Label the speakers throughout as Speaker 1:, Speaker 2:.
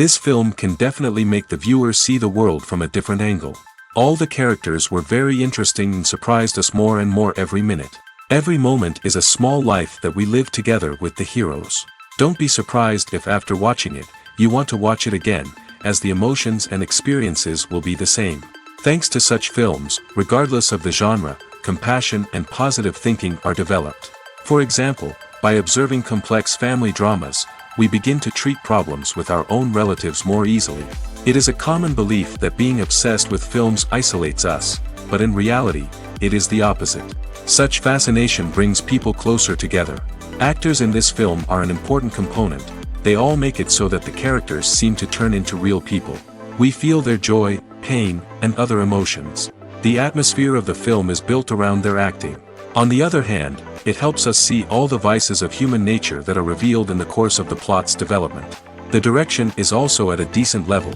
Speaker 1: This film can definitely make the viewer see the world from a different angle. All the characters were very interesting and surprised us more and more every minute. Every moment is a small life that we live together with the heroes. Don't be surprised if after watching it, you want to watch it again, as the emotions and experiences will be the same. Thanks to such films, regardless of the genre, compassion and positive thinking are developed. For example, by observing complex family dramas, we begin to treat problems with our own relatives more easily. It is a common belief that being obsessed with films isolates us, but in reality, it is the opposite. Such fascination brings people closer together. Actors in this film are an important component. They all make it so that the characters seem to turn into real people. We feel their joy, pain, and other emotions. The atmosphere of the film is built around their acting. On the other hand, it helps us see all the vices of human nature that are revealed in the course of the plot's development. The direction is also at a decent level.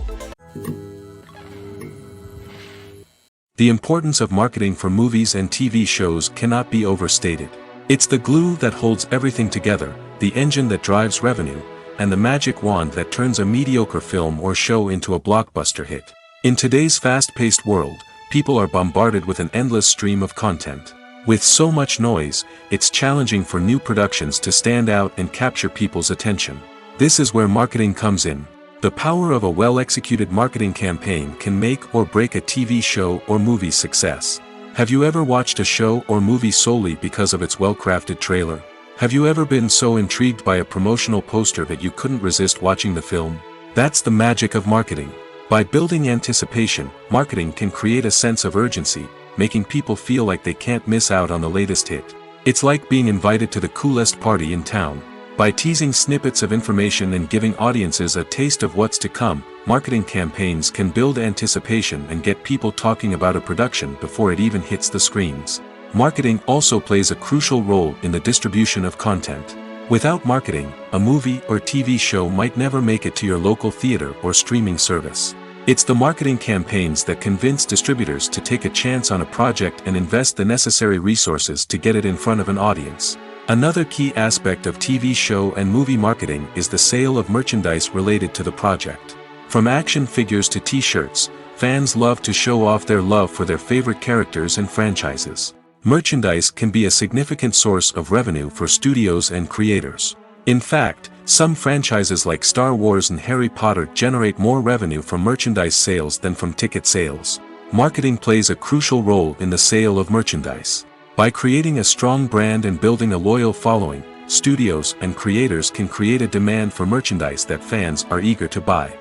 Speaker 1: The importance of marketing for movies and TV shows cannot be overstated. It's the glue that holds everything together, the engine that drives revenue, and the magic wand that turns a mediocre film or show into a blockbuster hit. In today's fast-paced world, people are bombarded with an endless stream of content. With so much noise, it's challenging for new productions to stand out and capture people's attention. This is where marketing comes in. The power of a well-executed marketing campaign can make or break a TV show or movie's success. Have you ever watched a show or movie solely because of its well-crafted trailer? Have you ever been so intrigued by a promotional poster that you couldn't resist watching the film? That's the magic of marketing. By building anticipation, marketing can create a sense of urgency, making people feel like they can't miss out on the latest hit. It's like being invited to the coolest party in town. By teasing snippets of information and giving audiences a taste of what's to come, marketing campaigns can build anticipation and get people talking about a production before it even hits the screens. Marketing also plays a crucial role in the distribution of content. Without marketing, a movie or TV show might never make it to your local theater or streaming service. It's the marketing campaigns that convince distributors to take a chance on a project and invest the necessary resources to get it in front of an audience. Another key aspect of TV show and movie marketing is the sale of merchandise related to the project. From action figures to t-shirts, fans love to show off their love for their favorite characters and franchises. Merchandise can be a significant source of revenue for studios and creators. In fact, some franchises like Star Wars and Harry Potter generate more revenue from merchandise sales than from ticket sales. Marketing plays a crucial role in the sale of merchandise. By creating a strong brand and building a loyal following, studios and creators can create a demand for merchandise that fans are eager to buy.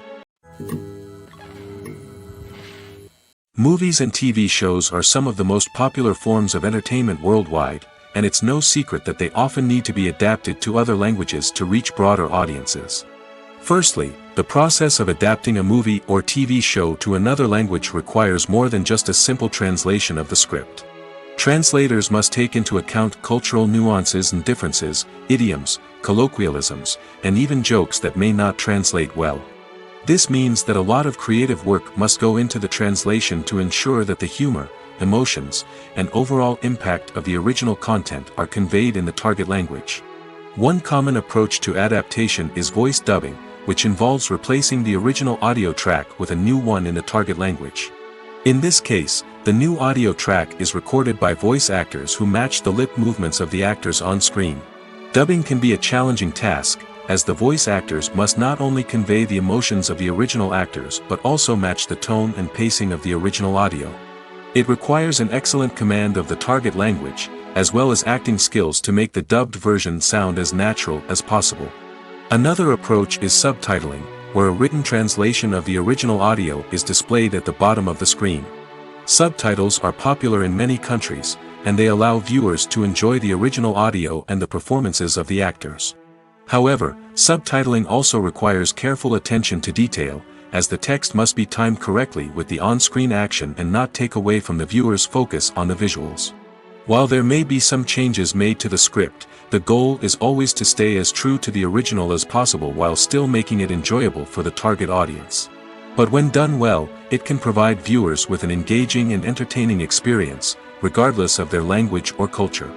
Speaker 1: Movies and TV shows are some of the most popular forms of entertainment worldwide, and it's no secret that they often need to be adapted to other languages to reach broader audiences. Firstly, the process of adapting a movie or TV show to another language requires more than just a simple translation of the script. Translators must take into account cultural nuances and differences, idioms, colloquialisms, and even jokes that may not translate well. This means that a lot of creative work must go into the translation to ensure that the humor, emotions, and overall impact of the original content are conveyed in the target language. One common approach to adaptation is voice dubbing, which involves replacing the original audio track with a new one in the target language. In this case, the new audio track is recorded by voice actors who match the lip movements of the actors on screen. Dubbing can be a challenging task, as the voice actors must not only convey the emotions of the original actors but also match the tone and pacing of the original audio. It requires an excellent command of the target language, as well as acting skills to make the dubbed version sound as natural as possible. Another approach is subtitling, where a written translation of the original audio is displayed at the bottom of the screen. Subtitles are popular in many countries, and they allow viewers to enjoy the original audio and the performances of the actors. However, subtitling also requires careful attention to detail, as the text must be timed correctly with the on-screen action and not take away from the viewer's focus on the visuals. While there may be some changes made to the script, the goal is always to stay as true to the original as possible while still making it enjoyable for the target audience. But when done well, it can provide viewers with an engaging and entertaining experience, regardless of their language or culture.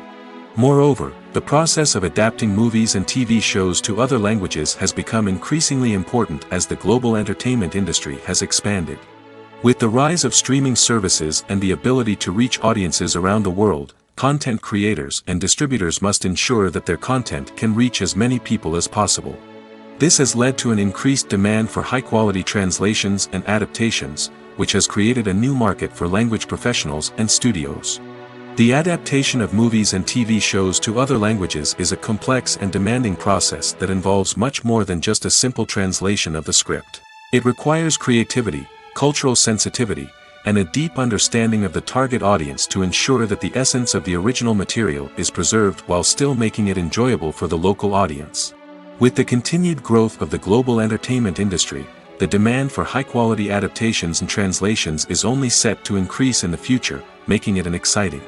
Speaker 1: Moreover, the process of adapting movies and TV shows to other languages has become increasingly important as the global entertainment industry has expanded. With the rise of streaming services and the ability to reach audiences around the world, content creators and distributors must ensure that their content can reach as many people as possible. This has led to an increased demand for high-quality translations and adaptations, which has created a new market for language professionals and studios. The adaptation of movies and TV shows to other languages is a complex and demanding process that involves much more than just a simple translation of the script. It requires creativity, cultural sensitivity, and a deep understanding of the target audience to ensure that the essence of the original material is preserved while still making it enjoyable for the local audience. With the continued growth of the global entertainment industry, the demand for high-quality adaptations and translations is only set to increase in the future, making it an exciting.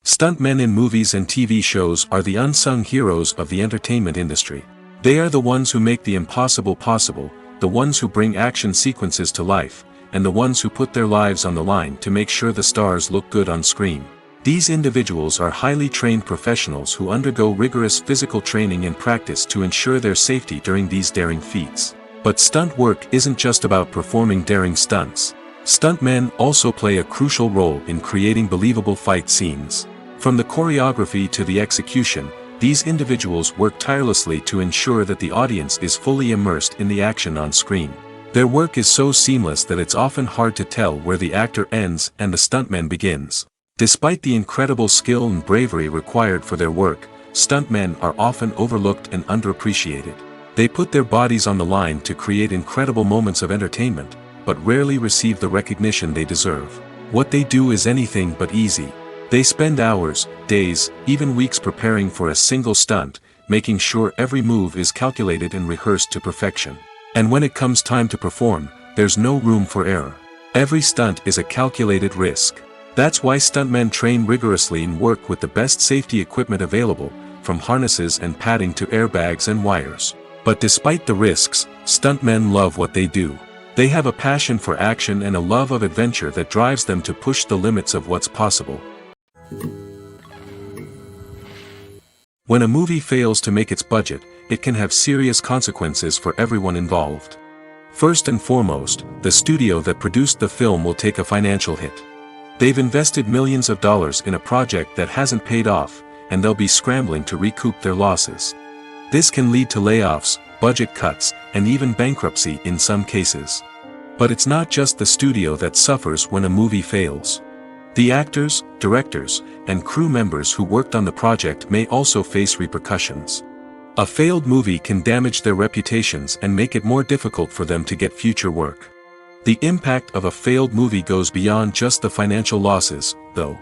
Speaker 1: Stuntmen in movies and TV shows are the unsung heroes of the entertainment industry. They are the ones who make the impossible possible, the ones who bring action sequences to life, and the ones who put their lives on the line to make sure the stars look good on screen. These individuals are highly trained professionals who undergo rigorous physical training and practice to ensure their safety during these daring feats. But stunt work isn't just about performing daring stunts. Stuntmen also play a crucial role in creating believable fight scenes. From the choreography to the execution, these individuals work tirelessly to ensure that the audience is fully immersed in the action on screen. Their work is so seamless that it's often hard to tell where the actor ends and the stuntman begins. Despite the incredible skill and bravery required for their work, stuntmen are often overlooked and underappreciated. They put their bodies on the line to create incredible moments of entertainment, but rarely receive the recognition they deserve. What they do is anything but easy. They spend hours, days, even weeks preparing for a single stunt, making sure every move is calculated and rehearsed to perfection. And when it comes time to perform, there's no room for error. Every stunt is a calculated risk. That's why stuntmen train rigorously and work with the best safety equipment available, from harnesses and padding to airbags and wires. But despite the risks, stuntmen love what they do. They have a passion for action and a love of adventure that drives them to push the limits of what's possible. When a movie fails to make its budget, it can have serious consequences for everyone involved. First and foremost, the studio that produced the film will take a financial hit. They've invested millions of dollars in a project that hasn't paid off, and they'll be scrambling to recoup their losses. This can lead to layoffs, budget cuts, and even bankruptcy in some cases. But it's not just the studio that suffers when a movie fails. The actors, directors, and crew members who worked on the project may also face repercussions. A failed movie can damage their reputations and make it more difficult for them to get future work. The impact of a failed movie goes beyond just the financial losses, though.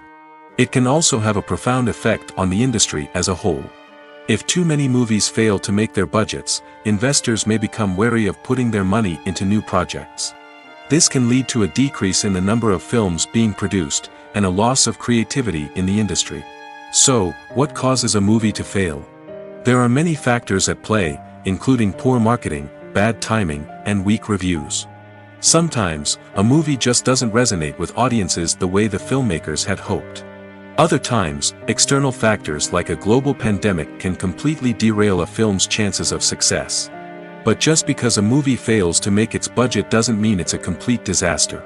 Speaker 1: It can also have a profound effect on the industry as a whole. If too many movies fail to make their budgets, investors may become wary of putting their money into new projects. This can lead to a decrease in the number of films being produced, and a loss of creativity in the industry. So, what causes a movie to fail? There are many factors at play, including poor marketing, bad timing, and weak reviews. Sometimes, a movie just doesn't resonate with audiences the way the filmmakers had hoped. Other times, external factors like a global pandemic can completely derail a film's chances of success. But just because a movie fails to make its budget doesn't mean it's a complete disaster.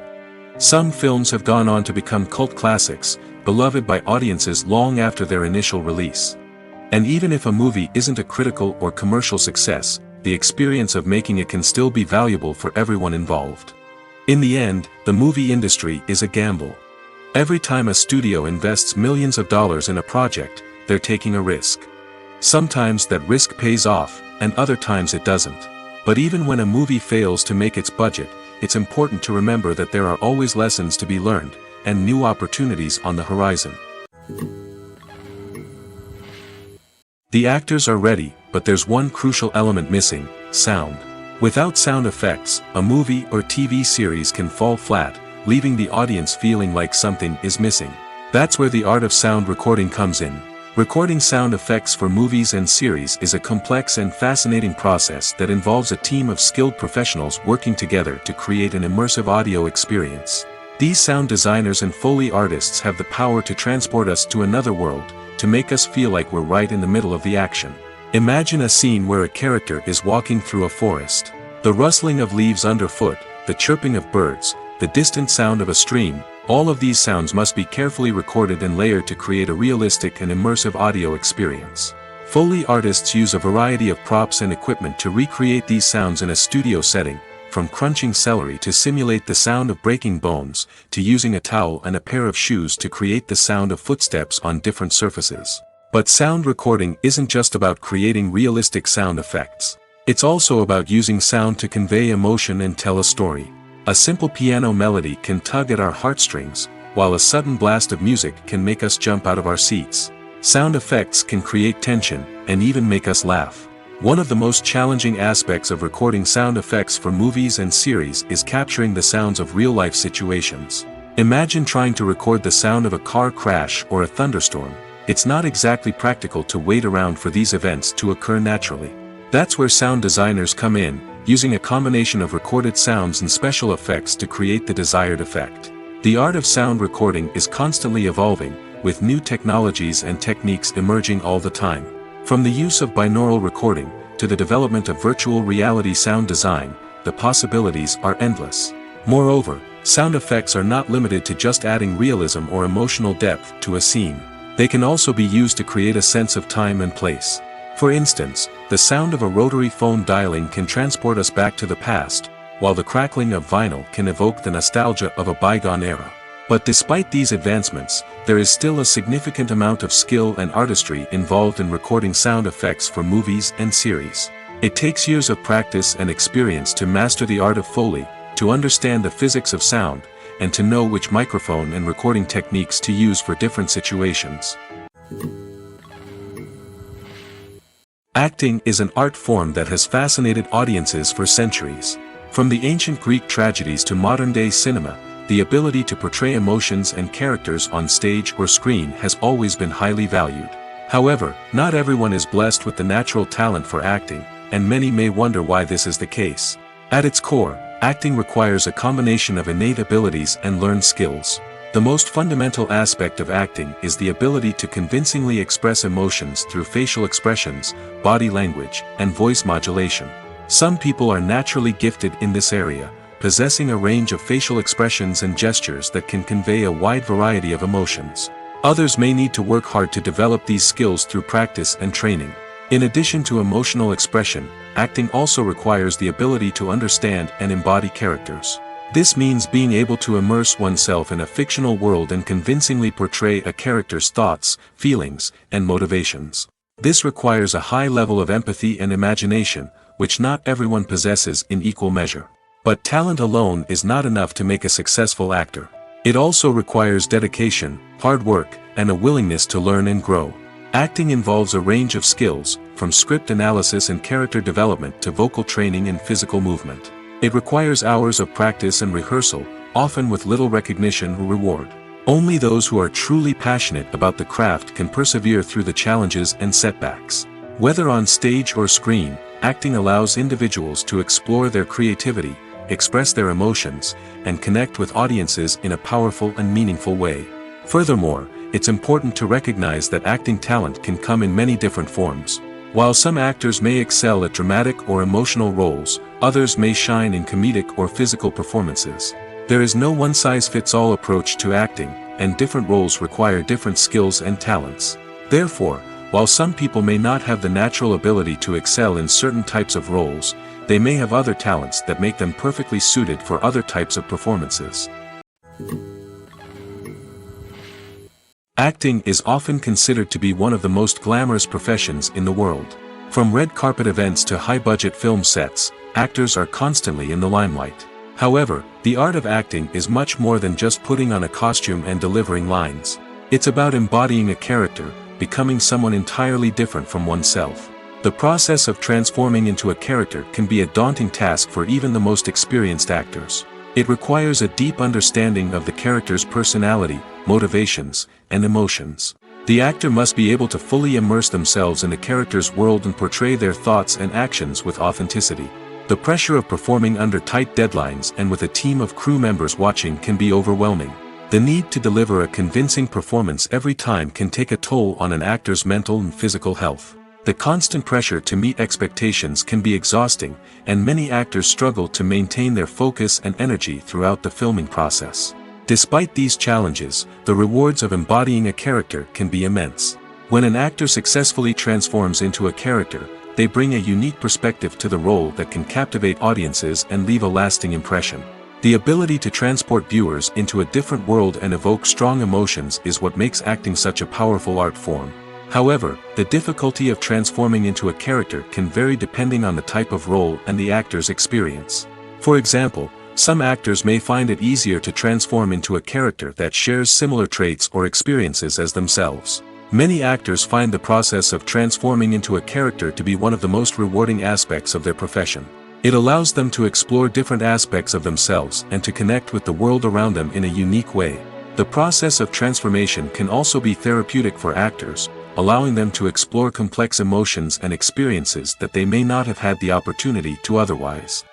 Speaker 1: Some films have gone on to become cult classics, beloved by audiences long after their initial release. And even if a movie isn't a critical or commercial success, the experience of making it can still be valuable for everyone involved. In the end, the movie industry is a gamble. Every time a studio invests millions of dollars in a project, they're taking a risk. Sometimes that risk pays off, and other times it doesn't. But even when a movie fails to make its budget, it's important to remember that there are always lessons to be learned, and new opportunities on the horizon. The actors are ready, but there's one crucial element missing: sound. Without sound effects, a movie or TV series can fall flat, leaving the audience feeling like something is missing. That's where the art of sound recording comes in. Recording sound effects for movies and series is a complex and fascinating process that involves a team of skilled professionals working together to create an immersive audio experience. These sound designers and Foley artists have the power to transport us to another world, to make us feel like we're right in the middle of the action. Imagine a scene where a character is walking through a forest. The rustling of leaves underfoot, the chirping of birds, the distant sound of a stream, all of these sounds must be carefully recorded and layered to create a realistic and immersive audio experience. Foley artists use a variety of props and equipment to recreate these sounds in a studio setting, from crunching celery to simulate the sound of breaking bones, to using a towel and a pair of shoes to create the sound of footsteps on different surfaces. But sound recording isn't just about creating realistic sound effects. It's also about using sound to convey emotion and tell a story. A simple piano melody can tug at our heartstrings, while a sudden blast of music can make us jump out of our seats. Sound effects can create tension, and even make us laugh. One of the most challenging aspects of recording sound effects for movies and series is capturing the sounds of real-life situations. Imagine trying to record the sound of a car crash or a thunderstorm. It's not exactly practical to wait around for these events to occur naturally. That's where sound designers come in, using a combination of recorded sounds and special effects to create the desired effect. The art of sound recording is constantly evolving, with new technologies and techniques emerging all the time. From the use of binaural recording, to the development of virtual reality sound design, the possibilities are endless. Moreover, sound effects are not limited to just adding realism or emotional depth to a scene. They can also be used to create a sense of time and place. For instance, the sound of a rotary phone dialing can transport us back to the past, while the crackling of vinyl can evoke the nostalgia of a bygone era. But despite these advancements, there is still a significant amount of skill and artistry involved in recording sound effects for movies and series. It takes years of practice and experience to master the art of Foley, to understand the physics of sound, and to know which microphone and recording techniques to use for different situations. Acting is an art form that has fascinated audiences for centuries. From the ancient Greek tragedies to modern-day cinema, the ability to portray emotions and characters on stage or screen has always been highly valued. However, not everyone is blessed with the natural talent for acting, and many may wonder why this is the case. At its core, acting requires a combination of innate abilities and learned skills. The most fundamental aspect of acting is the ability to convincingly express emotions through facial expressions, body language, and voice modulation. Some people are naturally gifted in this area, possessing a range of facial expressions and gestures that can convey a wide variety of emotions. Others may need to work hard to develop these skills through practice and training. In addition to emotional expression, acting also requires the ability to understand and embody characters. This means being able to immerse oneself in a fictional world and convincingly portray a character's thoughts, feelings, and motivations. This requires a high level of empathy and imagination, which not everyone possesses in equal measure. But talent alone is not enough to make a successful actor. It also requires dedication, hard work, and a willingness to learn and grow. Acting involves a range of skills, from script analysis and character development to vocal training and physical movement. It requires hours of practice and rehearsal, often with little recognition or reward. Only those who are truly passionate about the craft can persevere through the challenges and setbacks. Whether on stage or screen, acting allows individuals to explore their creativity, express their emotions, and connect with audiences in a powerful and meaningful way. Furthermore, it's important to recognize that acting talent can come in many different forms. While some actors may excel at dramatic or emotional roles, others may shine in comedic or physical performances. There is no one-size-fits-all approach to acting, and different roles require different skills and talents. Therefore, while some people may not have the natural ability to excel in certain types of roles, they may have other talents that make them perfectly suited for other types of performances. Acting is often considered to be one of the most glamorous professions in the world. From red carpet events to high-budget film sets, actors are constantly in the limelight. However, the art of acting is much more than just putting on a costume and delivering lines. It's about embodying a character, becoming someone entirely different from oneself. The process of transforming into a character can be a daunting task for even the most experienced actors. It requires a deep understanding of the character's personality, motivations, and emotions. The actor must be able to fully immerse themselves in the character's world and portray their thoughts and actions with authenticity. The pressure of performing under tight deadlines and with a team of crew members watching can be overwhelming. The need to deliver a convincing performance every time can take a toll on an actor's mental and physical health. The constant pressure to meet expectations can be exhausting, and many actors struggle to maintain their focus and energy throughout the filming process. Despite these challenges, the rewards of embodying a character can be immense. When an actor successfully transforms into a character, they bring a unique perspective to the role that can captivate audiences and leave a lasting impression. The ability to transport viewers into a different world and evoke strong emotions is what makes acting such a powerful art form. However, the difficulty of transforming into a character can vary depending on the type of role and the actor's experience. For example, some actors may find it easier to transform into a character that shares similar traits or experiences as themselves. Many actors find the process of transforming into a character to be one of the most rewarding aspects of their profession. It allows them to explore different aspects of themselves and to connect with the world around them in a unique way. The process of transformation can also be therapeutic for actors, allowing them to explore complex emotions and experiences that they may not have had the opportunity to otherwise.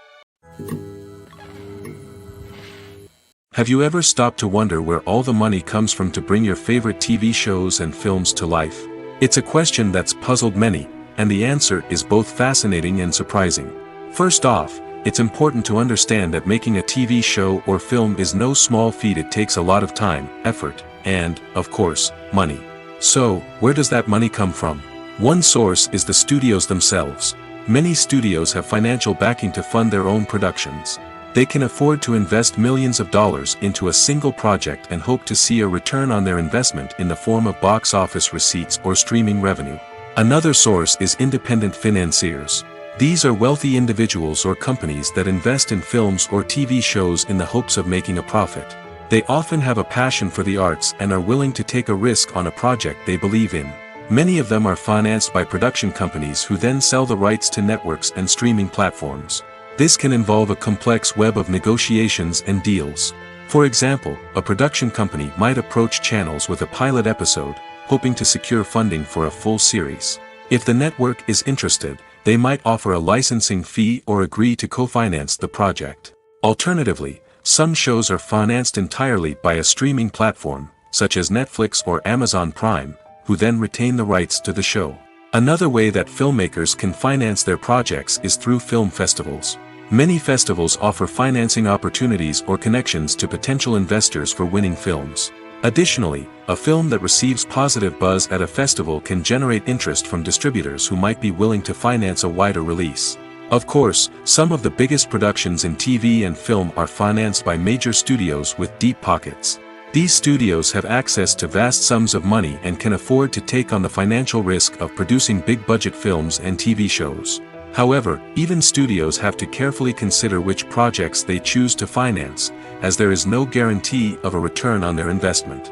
Speaker 1: Have you ever stopped to wonder where all the money comes from to bring your favorite TV shows and films to life? It's a question that's puzzled many, and the answer is both fascinating and surprising. First off, it's important to understand that making a TV show or film is no small feat. It takes a lot of time, effort, and, of course, money. So, where does that money come from? One source is the studios themselves. Many studios have financial backing to fund their own productions. They can afford to invest millions of dollars into a single project and hope to see a return on their investment in the form of box office receipts or streaming revenue. Another source is independent financiers. These are wealthy individuals or companies that invest in films or TV shows in the hopes of making a profit. They often have a passion for the arts and are willing to take a risk on a project they believe in. Many of them are financed by production companies who then sell the rights to networks and streaming platforms. This can involve a complex web of negotiations and deals. For example, a production company might approach channels with a pilot episode, hoping to secure funding for a full series. If the network is interested, they might offer a licensing fee or agree to co-finance the project. Alternatively, some shows are financed entirely by a streaming platform, such as Netflix or Amazon Prime, who then retain the rights to the show. Another way that filmmakers can finance their projects is through film festivals. Many festivals offer financing opportunities or connections to potential investors for winning films. Additionally, a film that receives positive buzz at a festival can generate interest from distributors who might be willing to finance a wider release. Of course, some of the biggest productions in TV and film are financed by major studios with deep pockets. These studios have access to vast sums of money and can afford to take on the financial risk of producing big-budget films and TV shows. However, even studios have to carefully consider which projects they choose to finance, as there is no guarantee of a return on their investment.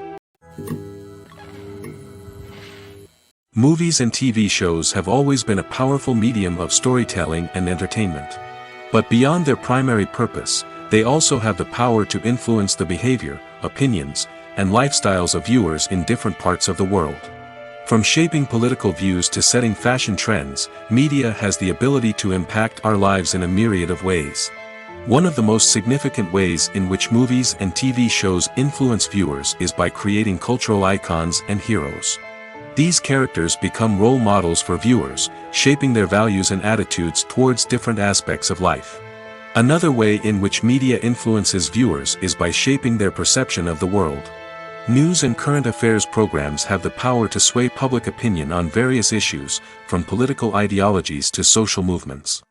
Speaker 1: Movies and TV shows have always been a powerful medium of storytelling and entertainment. But beyond their primary purpose, they also have the power to influence the behavior, opinions, and lifestyles of viewers in different parts of the world. From shaping political views to setting fashion trends, media has the ability to impact our lives in a myriad of ways. One of the most significant ways in which movies and TV shows influence viewers is by creating cultural icons and heroes. These characters become role models for viewers, shaping their values and attitudes towards different aspects of life. Another way in which media influences viewers is by shaping their perception of the world. News and current affairs programs have the power to sway public opinion on various issues, from political ideologies to social movements.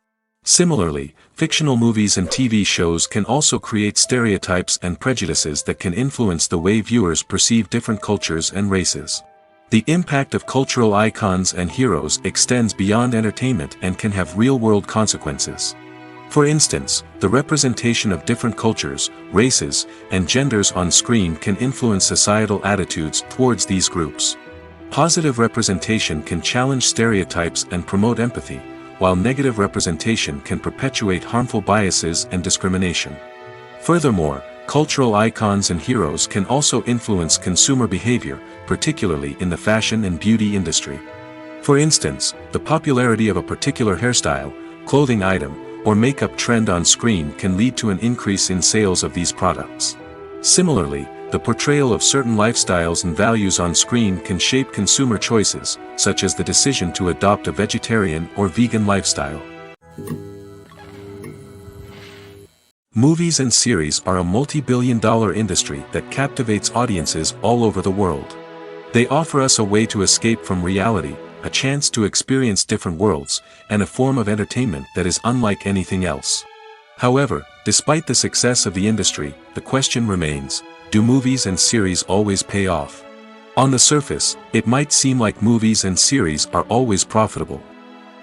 Speaker 1: Similarly, fictional movies and TV shows can also create stereotypes and prejudices that can influence the way viewers perceive different cultures and races. The impact of cultural icons and heroes extends beyond entertainment and can have real-world consequences. For instance, the representation of different cultures, races, and genders on screen can influence societal attitudes towards these groups. Positive representation can challenge stereotypes and promote empathy, while negative representation can perpetuate harmful biases and discrimination. Furthermore, cultural icons and heroes can also influence consumer behavior, particularly in the fashion and beauty industry. For instance, the popularity of a particular hairstyle, clothing item, or makeup trend on screen can lead to an increase in sales of these products. Similarly, the portrayal of certain lifestyles and values on screen can shape consumer choices, such as the decision to adopt a vegetarian or vegan lifestyle. Movies and series are a multi-billion-dollar industry that captivates audiences all over the world. They offer us a way to escape from reality, a chance to experience different worlds, and a form of entertainment that is unlike anything else. However, despite the success of the industry, the question remains, do movies and series always pay off? On the surface, it might seem like movies and series are always profitable.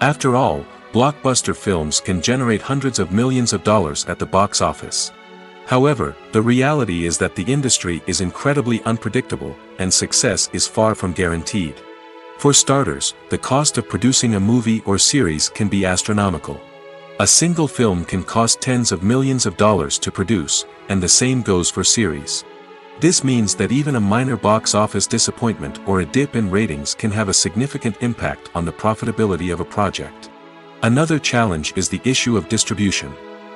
Speaker 1: After all, blockbuster films can generate hundreds of millions of dollars at the box office. However, the reality is that the industry is incredibly unpredictable, and success is far from guaranteed. For starters, the cost of producing a movie or series can be astronomical. A single film can cost tens of millions of dollars to produce, and the same goes for series. This means that even a minor box office disappointment or a dip in ratings can have a significant impact on the profitability of a project. Another challenge is the issue of distribution.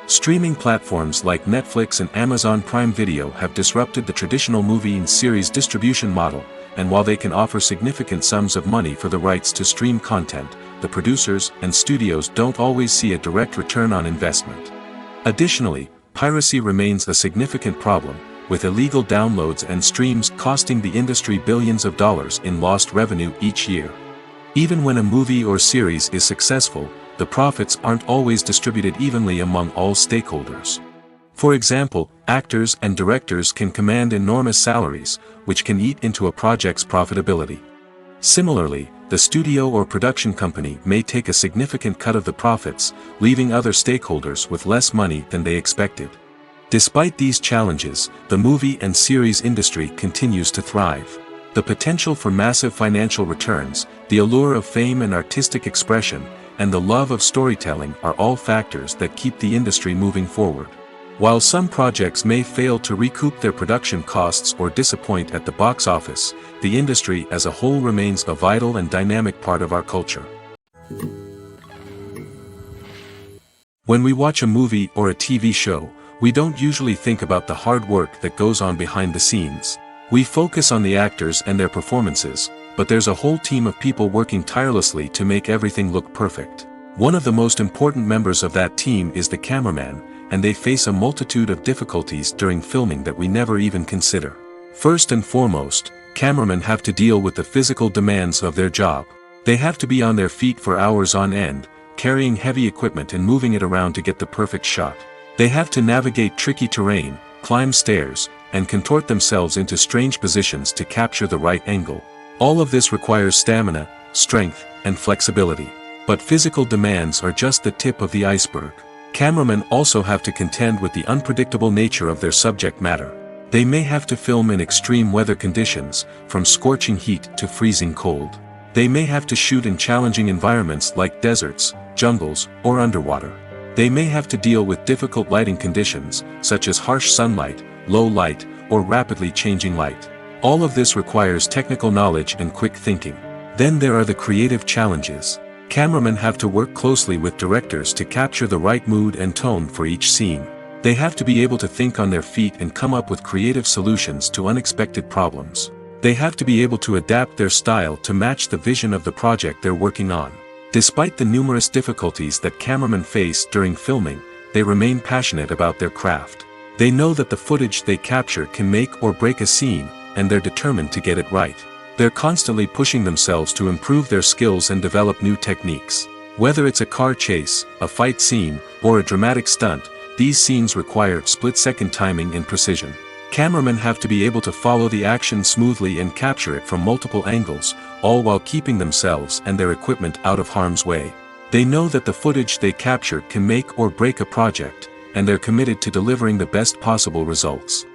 Speaker 1: Streaming platforms like Netflix and Amazon Prime Video have disrupted the traditional movie and series distribution model, and while they can offer significant sums of money for the rights to stream content, the producers and studios don't always see a direct return on investment. Additionally, piracy remains a significant problem, with illegal downloads and streams costing the industry billions of dollars in lost revenue each year. Even when a movie or series is successful, the profits aren't always distributed evenly among all stakeholders. For example, actors and directors can command enormous salaries, which can eat into a project's profitability. Similarly, the studio or production company may take a significant cut of the profits, leaving other stakeholders with less money than they expected. Despite these challenges, the movie and series industry continues to thrive. The potential for massive financial returns, the allure of fame and artistic expression, and the love of storytelling are all factors that keep the industry moving forward. While some projects may fail to recoup their production costs or disappoint at the box office, the industry as a whole remains a vital and dynamic part of our culture. When we watch a movie or a TV show, we don't usually think about the hard work that goes on behind the scenes. We focus on the actors and their performances, but there's a whole team of people working tirelessly to make everything look perfect. One of the most important members of that team is the cameraman, and they face a multitude of difficulties during filming that we never even consider. First and foremost, cameramen have to deal with the physical demands of their job. They have to be on their feet for hours on end, carrying heavy equipment and moving it around to get the perfect shot. They have to navigate tricky terrain, climb stairs, and contort themselves into strange positions to capture the right angle. All of this requires stamina, strength, and flexibility. But physical demands are just the tip of the iceberg. Cameramen also have to contend with the unpredictable nature of their subject matter. They may have to film in extreme weather conditions, from scorching heat to freezing cold. They may have to shoot in challenging environments like deserts, jungles, or underwater. They may have to deal with difficult lighting conditions, such as harsh sunlight, low light, or rapidly changing light. All of this requires technical knowledge and quick thinking. Then there are the creative challenges. Cameramen have to work closely with directors to capture the right mood and tone for each scene. They have to be able to think on their feet and come up with creative solutions to unexpected problems. They have to be able to adapt their style to match the vision of the project they're working on. Despite the numerous difficulties that cameramen face during filming, they remain passionate about their craft. They know that the footage they capture can make or break a scene, and they're determined to get it right. They're constantly pushing themselves to improve their skills and develop new techniques. Whether it's a car chase, a fight scene, or a dramatic stunt, these scenes require split-second timing and precision. Cameramen have to be able to follow the action smoothly and capture it from multiple angles, all while keeping themselves and their equipment out of harm's way. They know that the footage they capture can make or break a project, and they're committed to delivering the best possible results.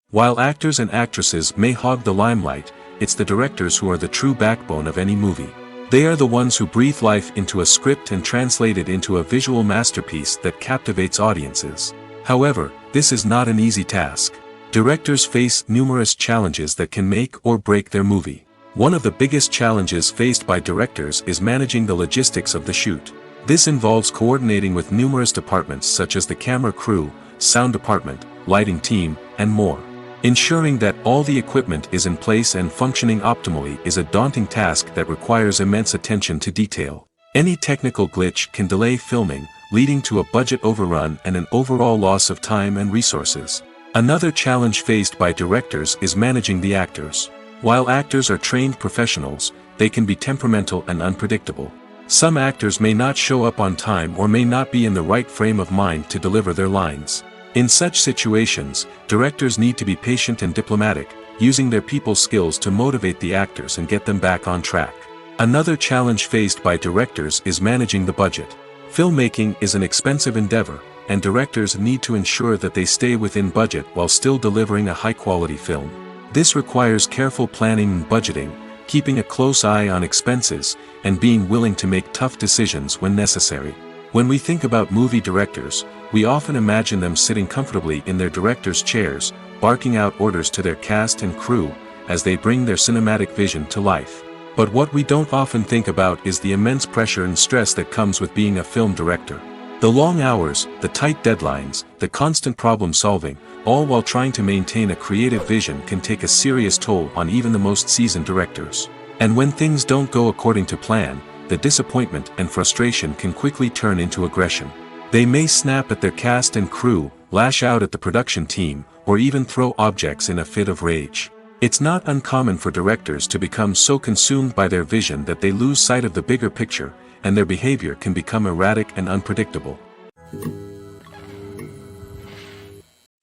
Speaker 1: While actors and actresses may hog the limelight, it's the directors who are the true backbone of any movie. They are the ones who breathe life into a script and translate it into a visual masterpiece that captivates audiences. However, this is not an easy task. Directors face numerous challenges that can make or break their movie. One of the biggest challenges faced by directors is managing the logistics of the shoot. This involves coordinating with numerous departments such as the camera crew, sound department, lighting team, and more. Ensuring that all the equipment is in place and functioning optimally is a daunting task that requires immense attention to detail. Any technical glitch can delay filming, leading to a budget overrun and an overall loss of time and resources. Another challenge faced by directors is managing the actors. While actors are trained professionals, they can be temperamental and unpredictable. Some actors may not show up on time or may not be in the right frame of mind to deliver their lines. In such situations, directors need to be patient and diplomatic, using their people skills to motivate the actors and get them back on track. Another challenge faced by directors is managing the budget. Filmmaking is an expensive endeavor, and directors need to ensure that they stay within budget while still delivering a high-quality film. This requires careful planning and budgeting, keeping a close eye on expenses, and being willing to make tough decisions when necessary. When we think about movie directors, we often imagine them sitting comfortably in their director's chairs, barking out orders to their cast and crew, as they bring their cinematic vision to life. But what we don't often think about is the immense pressure and stress that comes with being a film director. The long hours, the tight deadlines, the constant problem solving, all while trying to maintain a creative vision can take a serious toll on even the most seasoned directors. And when things don't go according to plan, the disappointment and frustration can quickly turn into aggression. They may snap at their cast and crew, lash out at the production team, or even throw objects in a fit of rage. It's not uncommon for directors to become so consumed by their vision that they lose sight of the bigger picture, and their behavior can become erratic and unpredictable.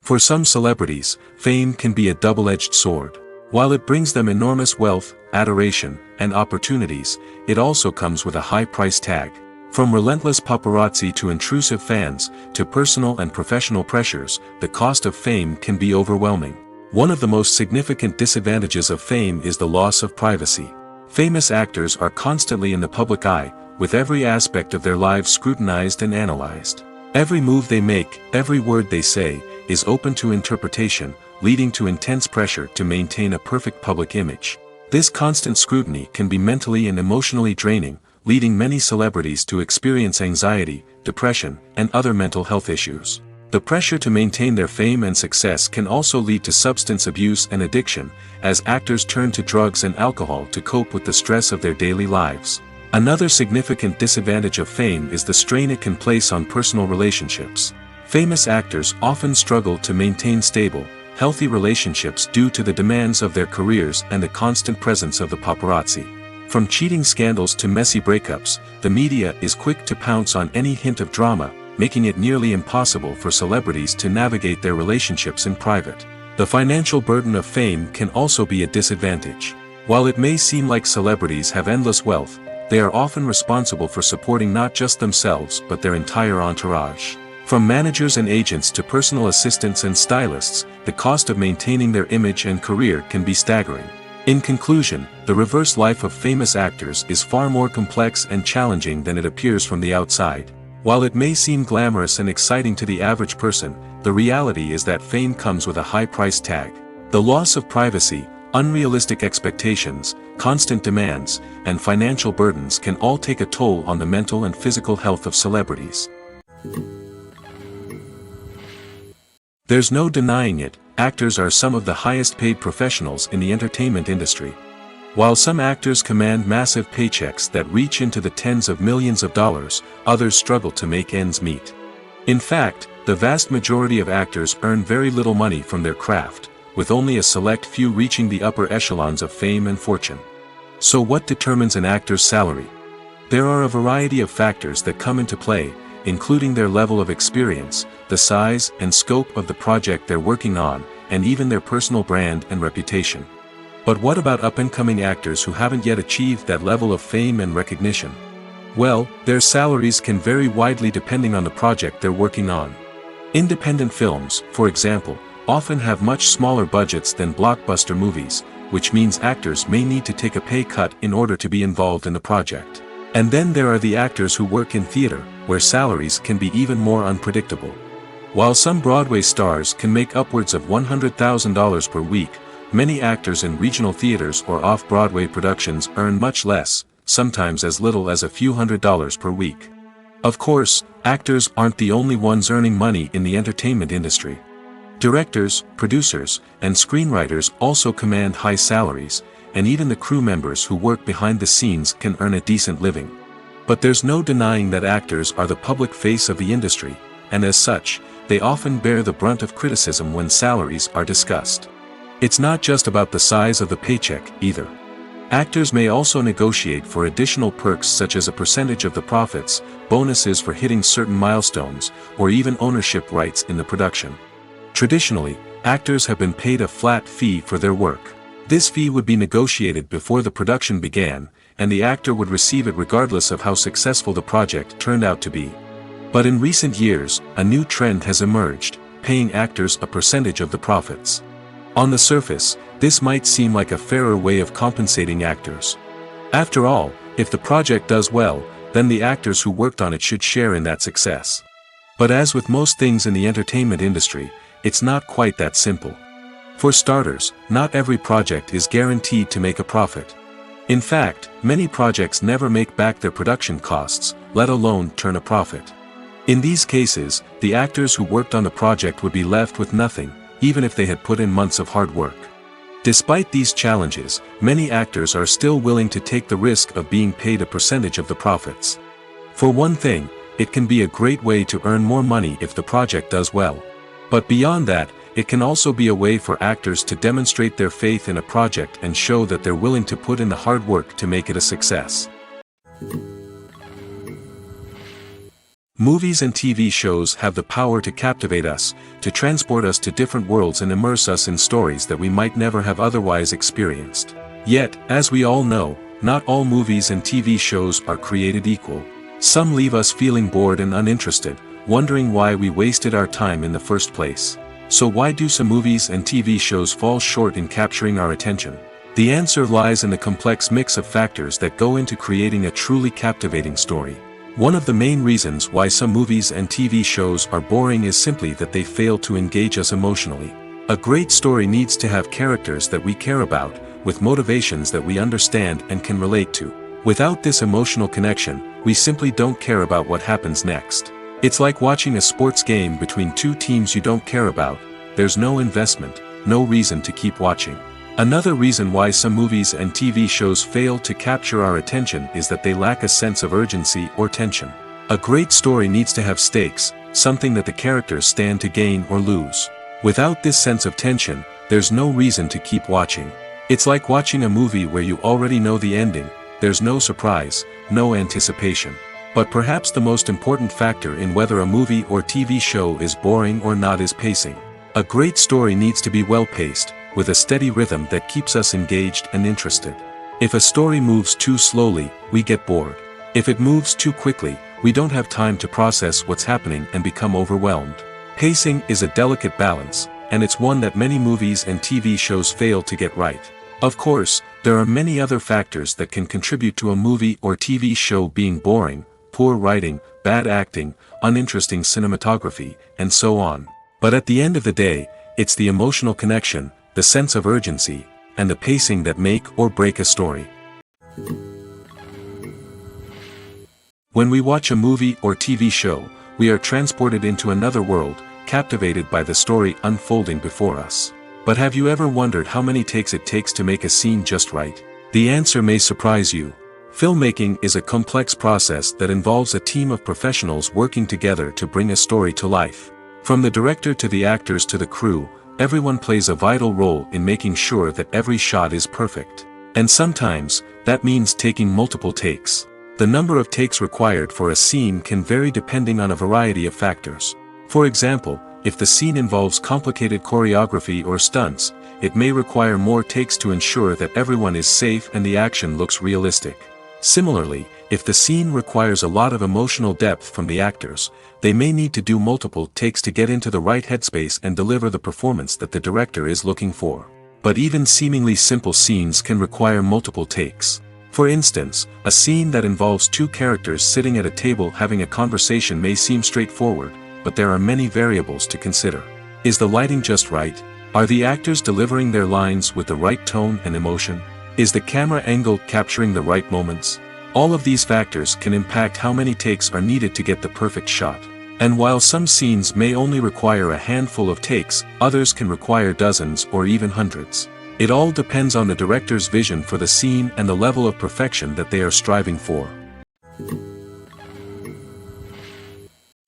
Speaker 1: For some celebrities, fame can be a double-edged sword. While it brings them enormous wealth, adoration, and opportunities, it also comes with a high price tag. From relentless paparazzi to intrusive fans, to personal and professional pressures, the cost of fame can be overwhelming. One of the most significant disadvantages of fame is the loss of privacy. Famous actors are constantly in the public eye, with every aspect of their lives scrutinized and analyzed. Every move they make, every word they say, is open to interpretation, leading to intense pressure to maintain a perfect public image. This constant scrutiny can be mentally and emotionally draining, leading many celebrities to experience anxiety, depression, and other mental health issues. The pressure to maintain their fame and success can also lead to substance abuse and addiction, as actors turn to drugs and alcohol to cope with the stress of their daily lives. Another significant disadvantage of fame is the strain it can place on personal relationships. Famous actors often struggle to maintain stable, healthy relationships due to the demands of their careers and the constant presence of the paparazzi. From cheating scandals to messy breakups, the media is quick to pounce on any hint of drama, making it nearly impossible for celebrities to navigate their relationships in private. The financial burden of fame can also be a disadvantage. While it may seem like celebrities have endless wealth, they are often responsible for supporting not just themselves but their entire entourage. From managers and agents to personal assistants and stylists, the cost of maintaining their image and career can be staggering. In conclusion, the reverse life of famous actors is far more complex and challenging than it appears from the outside. While it may seem glamorous and exciting to the average person, the reality is that fame comes with a high price tag. The loss of privacy, unrealistic expectations, constant demands, and financial burdens can all take a toll on the mental and physical health of celebrities. There's no denying it, actors are some of the highest paid professionals in the entertainment industry. While some actors command massive paychecks that reach into the tens of millions of dollars, others struggle to make ends meet. In fact, the vast majority of actors earn very little money from their craft, with only a select few reaching the upper echelons of fame and fortune. So what determines an actor's salary? There are a variety of factors that come into play, including their level of experience, the size and scope of the project they're working on, and even their personal brand and reputation. But what about up-and-coming actors who haven't yet achieved that level of fame and recognition? Well, their salaries can vary widely depending on the project they're working on. Independent films, for example, often have much smaller budgets than blockbuster movies, which means actors may need to take a pay cut in order to be involved in the project. And then there are the actors who work in theater, where salaries can be even more unpredictable. While some Broadway stars can make upwards of $100,000 per week, Many actors in regional theaters or off-Broadway productions earn much less, sometimes as little as a few $100s per week. Of course, actors aren't the only ones earning money in the entertainment industry. Directors, producers, and screenwriters also command high salaries, and even the crew members who work behind the scenes can earn a decent living. But there's no denying that actors are the public face of the industry, and as such, they often bear the brunt of criticism when salaries are discussed. It's not just about the size of the paycheck, either. Actors may also negotiate for additional perks such as a percentage of the profits, bonuses for hitting certain milestones, or even ownership rights in the production. Traditionally, actors have been paid a flat fee for their work. This fee would be negotiated before the production began, and the actor would receive it regardless of how successful the project turned out to be. But in recent years, a new trend has emerged, paying actors a percentage of the profits. On the surface, this might seem like a fairer way of compensating actors. After all, if the project does well, then the actors who worked on it should share in that success. But as with most things in the entertainment industry, it's not quite that simple. For starters, not every project is guaranteed to make a profit. In fact, many projects never make back their production costs, let alone turn a profit. In these cases, the actors who worked on the project would be left with nothing, even if they had put in months of hard work. Despite these challenges, many actors are still willing to take the risk of being paid a percentage of the profits. For one thing, it can be a great way to earn more money if the project does well. But beyond that, it can also be a way for actors to demonstrate their faith in a project and show that they're willing to put in the hard work to make it a success. Movies and TV shows have the power to captivate us, to transport us to different worlds and immerse us in stories that we might never have otherwise experienced. Yet, as we all know, not all movies and TV shows are created equal. Some leave us feeling bored and uninterested, wondering why we wasted our time in the first place. So why do some movies and TV shows fall short in capturing our attention? The answer lies in the complex mix of factors that go into creating a truly captivating story. One of the main reasons why some movies and TV shows are boring is simply that they fail to engage us emotionally. A great story needs to have characters that we care about, with motivations that we understand and can relate to. Without this emotional connection, we simply don't care about what happens next. It's like watching a sports game between two teams you don't care about. There's no investment, no reason to keep watching. Another reason why some movies and TV shows fail to capture our attention is that they lack a sense of urgency or tension. A great story needs to have stakes, something that the characters stand to gain or lose. Without this sense of tension, there's no reason to keep watching. It's like watching a movie where you already know the ending. There's no surprise, no anticipation. But perhaps the most important factor in whether a movie or TV show is boring or not is pacing. A great story needs to be well-paced, with a steady rhythm that keeps us engaged and interested. If a story moves too slowly, we get bored. If it moves too quickly, we don't have time to process what's happening and become overwhelmed. Pacing is a delicate balance, and it's one that many movies and TV shows fail to get right. Of course, there are many other factors that can contribute to a movie or TV show being boring: poor writing, bad acting, uninteresting cinematography, and so on. But at the end of the day, it's the emotional connection, the sense of urgency, and the pacing that make or break a story. When we watch a movie or TV show, we are transported into another world, captivated by the story unfolding before us. But have you ever wondered how many takes it takes to make a scene just right? The answer may surprise you. Filmmaking is a complex process that involves a team of professionals working together to bring a story to life. From the director to the actors to the crew, everyone plays a vital role in making sure that every shot is perfect. And sometimes, that means taking multiple takes. The number of takes required for a scene can vary depending on a variety of factors. For example, if the scene involves complicated choreography or stunts, it may require more takes to ensure that everyone is safe and the action looks realistic. Similarly, if the scene requires a lot of emotional depth from the actors, they may need to do multiple takes to get into the right headspace and deliver the performance that the director is looking for. But even seemingly simple scenes can require multiple takes. For instance, a scene that involves two characters sitting at a table having a conversation may seem straightforward, but there are many variables to consider. Is the lighting just right? Are the actors delivering their lines with the right tone and emotion? Is the camera angle capturing the right moments? All of these factors can impact how many takes are needed to get the perfect shot. And while some scenes may only require a handful of takes, others can require dozens or even hundreds. It all depends on the director's vision for the scene and the level of perfection that they are striving for.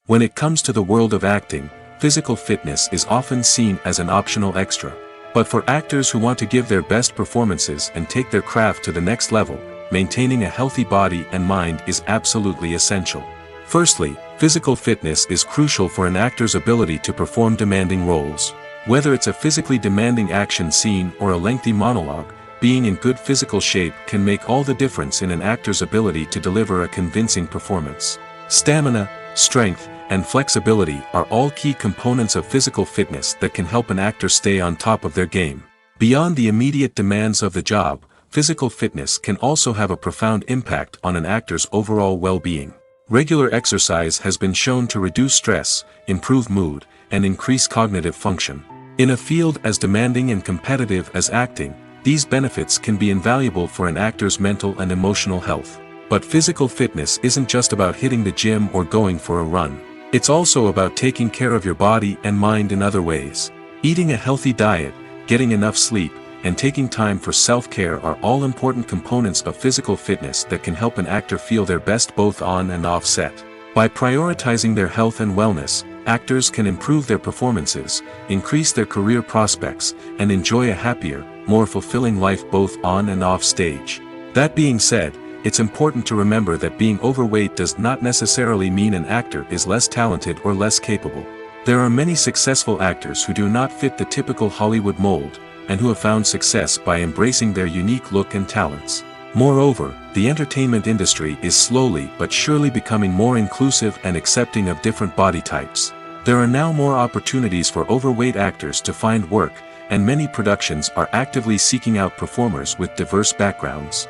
Speaker 1: When it comes to the world of acting, physical fitness is often seen as an optional extra. But for actors who want to give their best performances and take their craft to the next level, maintaining a healthy body and mind is absolutely essential. Firstly, physical fitness is crucial for an actor's ability to perform demanding roles. Whether it's a physically demanding action scene or a lengthy monologue, being in good physical shape can make all the difference in an actor's ability to deliver a convincing performance. Stamina, strength, and flexibility are all key components of physical fitness that can help an actor stay on top of their game. Beyond the immediate demands of the job, physical fitness can also have a profound impact on an actor's overall well-being. Regular exercise has been shown to reduce stress, improve mood, and increase cognitive function. In a field as demanding and competitive as acting, these benefits can be invaluable for an actor's mental and emotional health. But physical fitness isn't just about hitting the gym or going for a run. It's also about taking care of your body and mind in other ways. Eating a healthy diet, getting enough sleep, and taking time for self-care are all important components of physical fitness that can help an actor feel their best both on and off set. By prioritizing their health and wellness, actors can improve their performances, increase their career prospects, and enjoy a happier, more fulfilling life both on and off stage. That being said, it's important to remember that being overweight does not necessarily mean an actor is less talented or less capable. There are many successful actors who do not fit the typical Hollywood mold, and who have found success by embracing their unique look and talents. Moreover, the entertainment industry is slowly but surely becoming more inclusive and accepting of different body types. There are now more opportunities for overweight actors to find work, and many productions are actively seeking out performers with diverse backgrounds.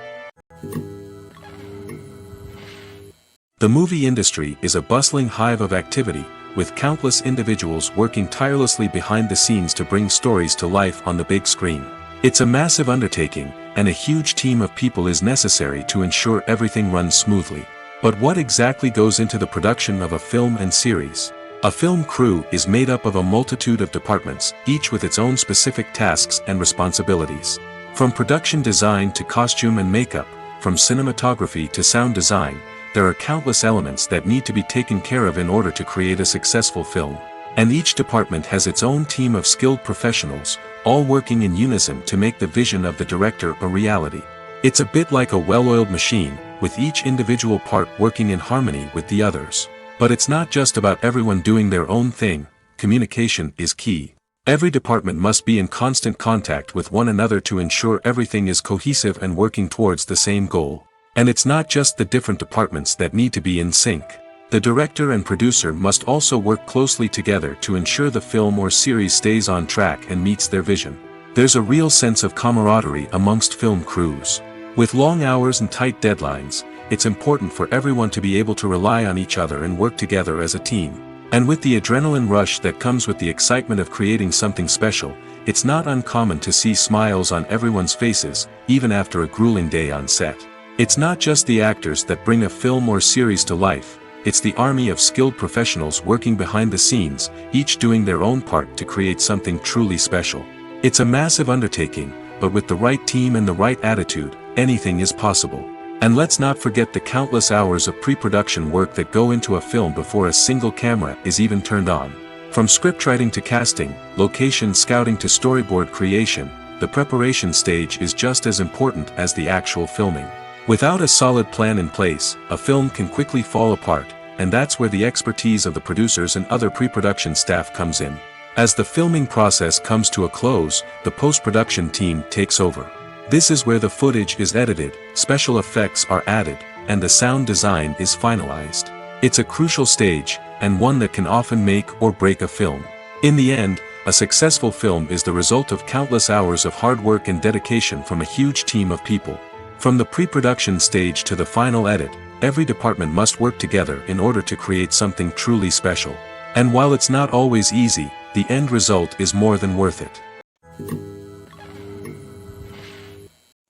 Speaker 1: The movie industry is a bustling hive of activity, with countless individuals working tirelessly behind the scenes to bring stories to life on the big screen. It's a massive undertaking, and a huge team of people is necessary to ensure everything runs smoothly. But what exactly goes into the production of a film and series? A film crew is made up of a multitude of departments, each with its own specific tasks and responsibilities. From production design to costume and makeup, from cinematography to sound design, there are countless elements that need to be taken care of in order to create a successful film. And each department has its own team of skilled professionals, all working in unison to make the vision of the director a reality. It's a bit like a well-oiled machine, with each individual part working in harmony with the others. But it's not just about everyone doing their own thing. Communication is key. Every department must be in constant contact with one another to ensure everything is cohesive and working towards the same goal. And it's not just the different departments that need to be in sync. The director and producer must also work closely together to ensure the film or series stays on track and meets their vision. There's a real sense of camaraderie amongst film crews. With long hours and tight deadlines, it's important for everyone to be able to rely on each other and work together as a team. And with the adrenaline rush that comes with the excitement of creating something special, it's not uncommon to see smiles on everyone's faces, even after a grueling day on set. It's not just the actors that bring a film or series to life, it's the army of skilled professionals working behind the scenes, each doing their own part to create something truly special. It's a massive undertaking, but with the right team and the right attitude, anything is possible. And let's not forget the countless hours of pre-production work that go into a film before a single camera is even turned on. From scriptwriting to casting, location scouting to storyboard creation, the preparation stage is just as important as the actual filming. Without a solid plan in place, a film can quickly fall apart, and that's where the expertise of the producers and other pre-production staff comes in. As the filming process comes to a close, the post-production team takes over. This is where the footage is edited, special effects are added, and the sound design is finalized. It's a crucial stage, and one that can often make or break a film. In the end, a successful film is the result of countless hours of hard work and dedication from a huge team of people. From the pre-production stage to the final edit, every department must work together in order to create something truly special. And while it's not always easy, the end result is more than worth it.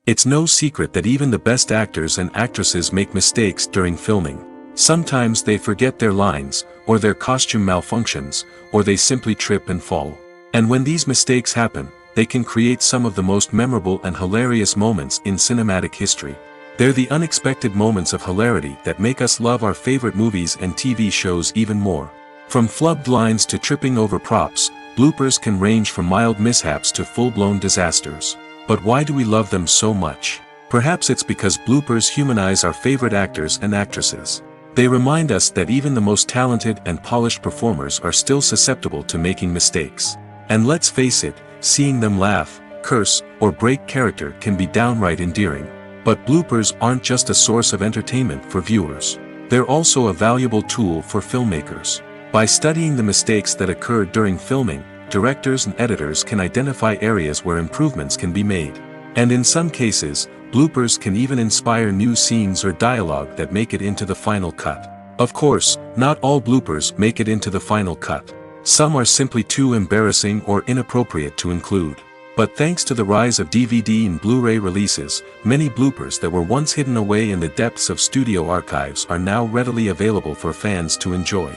Speaker 1: It's no secret that even the best actors and actresses make mistakes during filming. Sometimes they forget their lines, or their costume malfunctions, or they simply trip and fall. And when these mistakes happen, they can create some of the most memorable and hilarious moments in cinematic history. They're the unexpected moments of hilarity that make us love our favorite movies and TV shows even more. From flubbed lines to tripping over props, bloopers can range from mild mishaps to full-blown disasters. But why do we love them so much? Perhaps it's because bloopers humanize our favorite actors and actresses. They remind us that even the most talented and polished performers are still susceptible to making mistakes. And let's face it, seeing them laugh, curse, or break character can be downright endearing. But bloopers aren't just a source of entertainment for viewers. They're also a valuable tool for filmmakers. By studying the mistakes that occur during filming, directors and editors can identify areas where improvements can be made. And in some cases, bloopers can even inspire new scenes or dialogue that make it into the final cut. Of course, not all bloopers make it into the final cut. Some are simply too embarrassing or inappropriate to include. But thanks to the rise of DVD and Blu-ray releases, many bloopers that were once hidden away in the depths of studio archives are now readily available for fans to enjoy.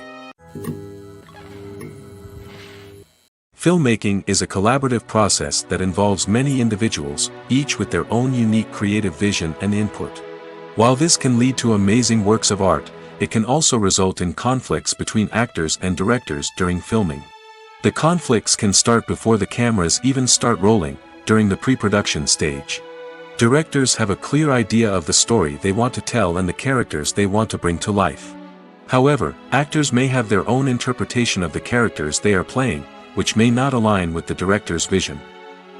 Speaker 1: Filmmaking is a collaborative process that involves many individuals, each with their own unique creative vision and input. While this can lead to amazing works of art, it can also result in conflicts between actors and directors during filming. The conflicts can start before the cameras even start rolling, during the pre-production stage. Directors have a clear idea of the story they want to tell and the characters they want to bring to life. However, actors may have their own interpretation of the characters they are playing, which may not align with the director's vision.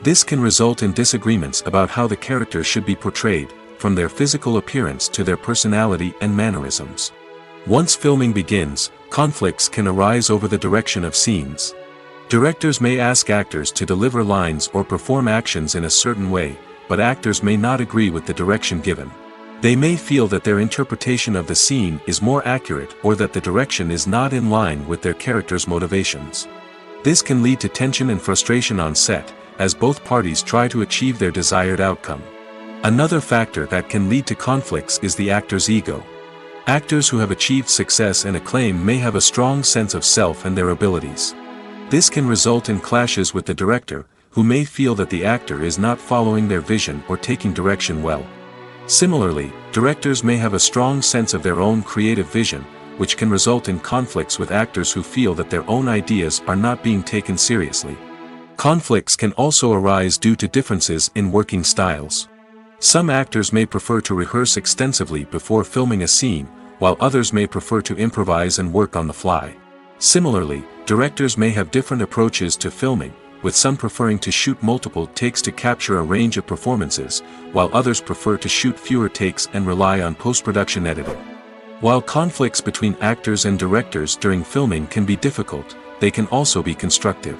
Speaker 1: This can result in disagreements about how the characters should be portrayed, from their physical appearance to their personality and mannerisms. Once filming begins, conflicts can arise over the direction of scenes. Directors may ask actors to deliver lines or perform actions in a certain way, but actors may not agree with the direction given. They may feel that their interpretation of the scene is more accurate or that the direction is not in line with their character's motivations. This can lead to tension and frustration on set, as both parties try to achieve their desired outcome. Another factor that can lead to conflicts is the actor's ego. Actors who have achieved success and acclaim may have a strong sense of self and their abilities. This can result in clashes with the director, who may feel that the actor is not following their vision or taking direction well. Similarly, directors may have a strong sense of their own creative vision, which can result in conflicts with actors who feel that their own ideas are not being taken seriously. Conflicts can also arise due to differences in working styles. Some actors may prefer to rehearse extensively before filming a scene, while others may prefer to improvise and work on the fly. Similarly, directors may have different approaches to filming, with some preferring to shoot multiple takes to capture a range of performances, while others prefer to shoot fewer takes and rely on post-production editing. While conflicts between actors and directors during filming can be difficult, they can also be constructive.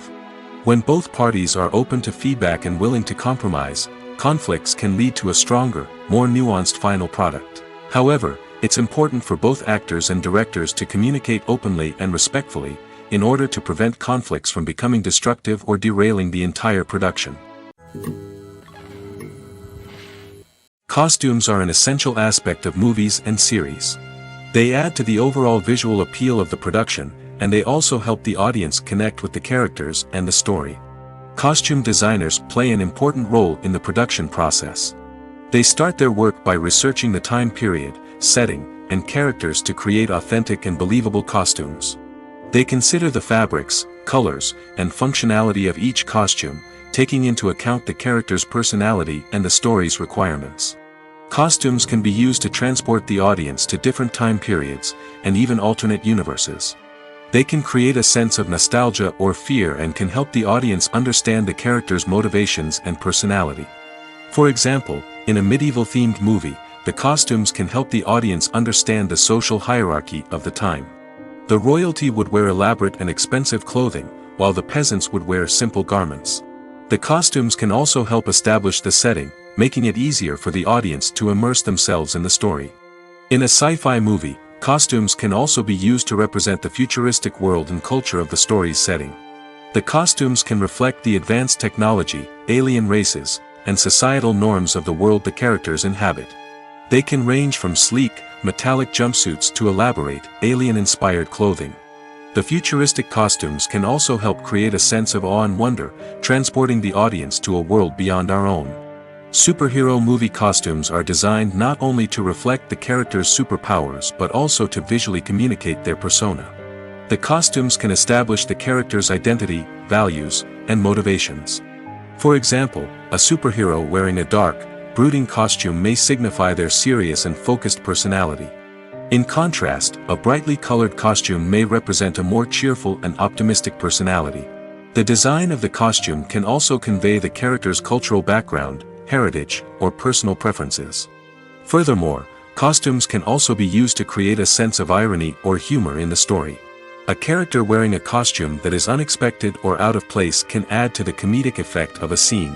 Speaker 1: When both parties are open to feedback and willing to compromise, conflicts can lead to a stronger, more nuanced final product. However, it's important for both actors and directors to communicate openly and respectfully, in order to prevent conflicts from becoming destructive or derailing the entire production. Costumes are an essential aspect of movies and series. They add to the overall visual appeal of the production, and they also help the audience connect with the characters and the story. Costume designers play an important role in the production process. They start their work by researching the time period, setting, and characters to create authentic and believable costumes. They consider the fabrics, colors, and functionality of each costume, taking into account the character's personality and the story's requirements. Costumes can be used to transport the audience to different time periods, and even alternate universes. They can create a sense of nostalgia or fear and can help the audience understand the character's motivations and personality. For example, in a medieval-themed movie, the costumes can help the audience understand the social hierarchy of the time. The royalty would wear elaborate and expensive clothing, while the peasants would wear simple garments. The costumes can also help establish the setting, making it easier for the audience to immerse themselves in the story. In a sci-fi movie, costumes can also be used to represent the futuristic world and culture of the story's setting. The costumes can reflect the advanced technology, alien races, and societal norms of the world the characters inhabit. They can range from sleek, metallic jumpsuits to elaborate, alien-inspired clothing. The futuristic costumes can also help create a sense of awe and wonder, transporting the audience to a world beyond our own. Superhero movie costumes are designed not only to reflect the character's superpowers but also to visually communicate their persona. The costumes can establish the character's identity, values, and motivations. For example, a superhero wearing a dark, brooding costume may signify their serious and focused personality. In contrast, a brightly colored costume may represent a more cheerful and optimistic personality. The design of the costume can also convey the character's cultural background, heritage, or personal preferences. Furthermore, costumes can also be used to create a sense of irony or humor in the story. A character wearing a costume that is unexpected or out of place can add to the comedic effect of a scene.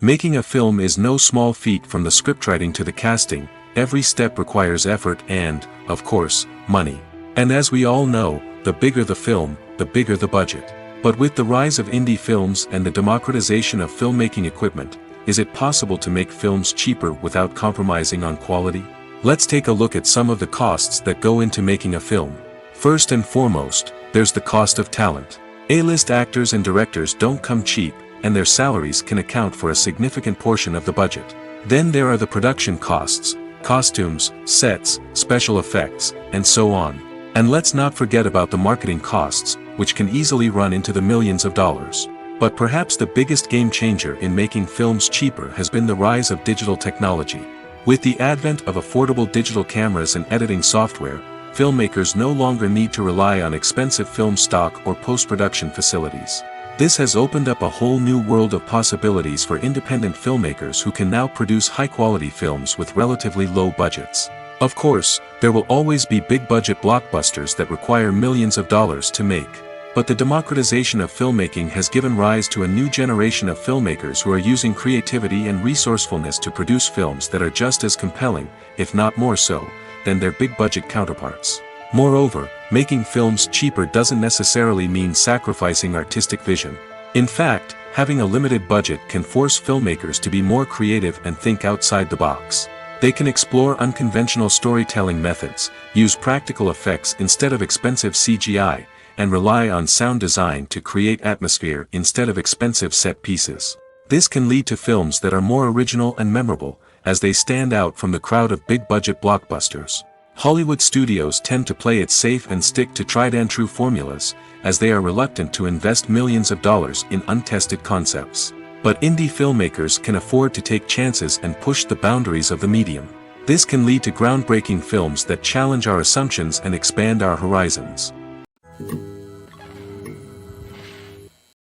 Speaker 1: Making a film is no small feat. From the scriptwriting to the casting, every step requires effort and, of course, money. And as we all know, the bigger the film, the bigger the budget. But with the rise of indie films and the democratization of filmmaking equipment, is it possible to make films cheaper without compromising on quality? Let's take a look at some of the costs that go into making a film. First and foremost, there's the cost of talent. A-list actors and directors don't come cheap, and their salaries can account for a significant portion of the budget. Then there are the production costs, costumes, sets, special effects, and so on. And let's not forget about the marketing costs, which can easily run into the millions of dollars. But perhaps the biggest game changer in making films cheaper has been the rise of digital technology. With the advent of affordable digital cameras and editing software, filmmakers no longer need to rely on expensive film stock or post-production facilities. This has opened up a whole new world of possibilities for independent filmmakers who can now produce high-quality films with relatively low budgets. Of course, there will always be big-budget blockbusters that require millions of dollars to make. But the democratization of filmmaking has given rise to a new generation of filmmakers who are using creativity and resourcefulness to produce films that are just as compelling, if not more so, than their big-budget counterparts. Moreover, making films cheaper doesn't necessarily mean sacrificing artistic vision. In fact, having a limited budget can force filmmakers to be more creative and think outside the box. They can explore unconventional storytelling methods, use practical effects instead of expensive CGI, and rely on sound design to create atmosphere instead of expensive set pieces. This can lead to films that are more original and memorable, as they stand out from the crowd of big-budget blockbusters. Hollywood studios tend to play it safe and stick to tried-and-true formulas, as they are reluctant to invest millions of dollars in untested concepts. But indie filmmakers can afford to take chances and push the boundaries of the medium. This can lead to groundbreaking films that challenge our assumptions and expand our horizons.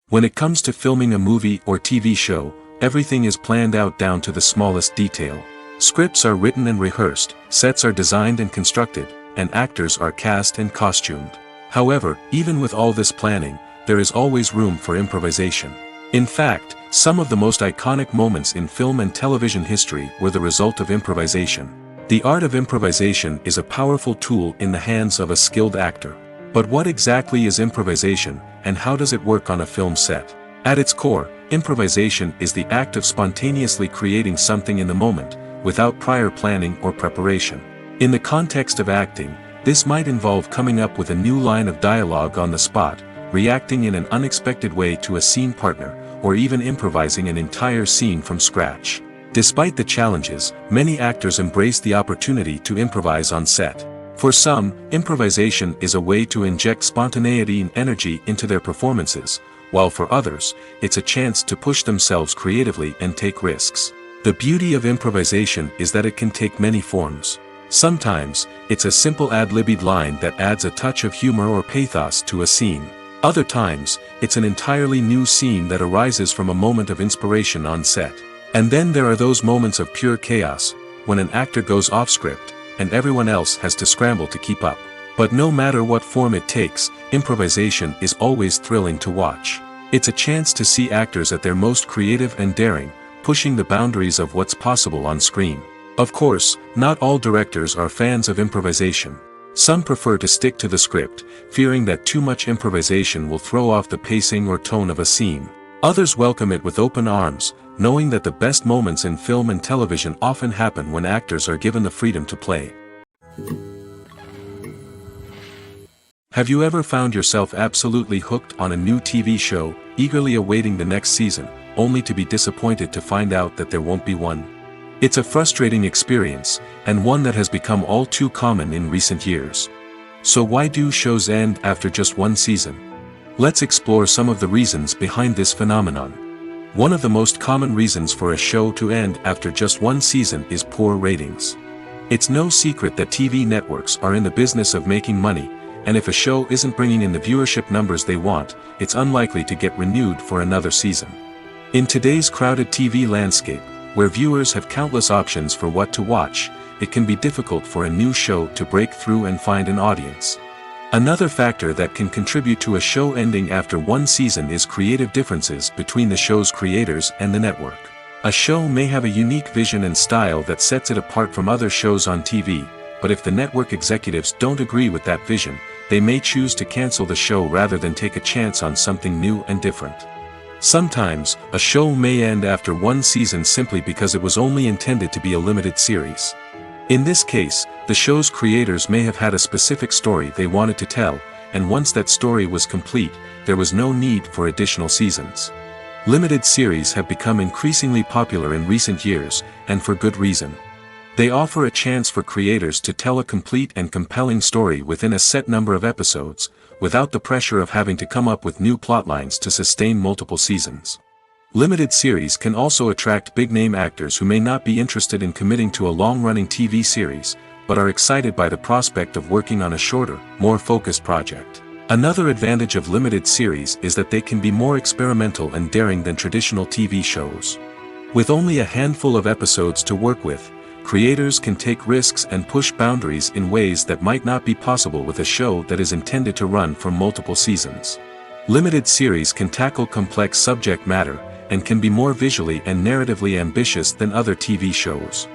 Speaker 1: When it comes to filming a movie or TV show, everything is planned out down to the smallest detail. Scripts are written and rehearsed, sets are designed and constructed, and actors are cast and costumed. However, even with all this planning, there is always room for improvisation. In fact, some of the most iconic moments in film and television history were the result of improvisation. The art of improvisation is a powerful tool in the hands of a skilled actor. But what exactly is improvisation, and how does it work on a film set? At its core, improvisation is the act of spontaneously creating something in the moment, without prior planning or preparation. In the context of acting, this might involve coming up with a new line of dialogue on the spot, reacting in an unexpected way to a scene partner, or even improvising an entire scene from scratch. Despite the challenges, many actors embrace the opportunity to improvise on set. For some, improvisation is a way to inject spontaneity and energy into their performances, while for others, it's a chance to push themselves creatively and take risks. The beauty of improvisation is that it can take many forms. Sometimes, it's a simple ad-libbed line that adds a touch of humor or pathos to a scene. Other times, it's an entirely new scene that arises from a moment of inspiration on set. And then there are those moments of pure chaos, when an actor goes off script, and everyone else has to scramble to keep up. But no matter what form it takes, improvisation is always thrilling to watch. It's a chance to see actors at their most creative and daring, pushing the boundaries of what's possible on screen. Of course, not all directors are fans of improvisation. Some prefer to stick to the script, fearing that too much improvisation will throw off the pacing or tone of a scene. Others welcome it with open arms, knowing that the best moments in film and television often happen when actors are given the freedom to play. Have you ever found yourself absolutely hooked on a new TV show, eagerly awaiting the next season, only to be disappointed to find out that there won't be one? It's a frustrating experience, and one that has become all too common in recent years. So why do shows end after just one season? Let's explore some of the reasons behind this phenomenon. One of the most common reasons for a show to end after just one season is poor ratings. It's no secret that TV networks are in the business of making money, and if a show isn't bringing in the viewership numbers they want, it's unlikely to get renewed for another season. In today's crowded TV landscape, where viewers have countless options for what to watch, it can be difficult for a new show to break through and find an audience. Another factor that can contribute to a show ending after one season is creative differences between the show's creators and the network. A show may have a unique vision and style that sets it apart from other shows on TV, but if the network executives don't agree with that vision, they may choose to cancel the show rather than take a chance on something new and different. Sometimes, a show may end after one season simply because it was only intended to be a limited series. In this case, the show's creators may have had a specific story they wanted to tell, and once that story was complete, there was no need for additional seasons. Limited series have become increasingly popular in recent years, and for good reason. They offer a chance for creators to tell a complete and compelling story within a set number of episodes, without the pressure of having to come up with new plotlines to sustain multiple seasons. Limited series can also attract big-name actors who may not be interested in committing to a long-running TV series, but are excited by the prospect of working on a shorter, more focused project. Another advantage of limited series is that they can be more experimental and daring than traditional TV shows. With only a handful of episodes to work with, creators can take risks and push boundaries in ways that might not be possible with a show that is intended to run for multiple seasons. Limited series can tackle complex subject matter, and can be more visually and narratively ambitious than other TV shows.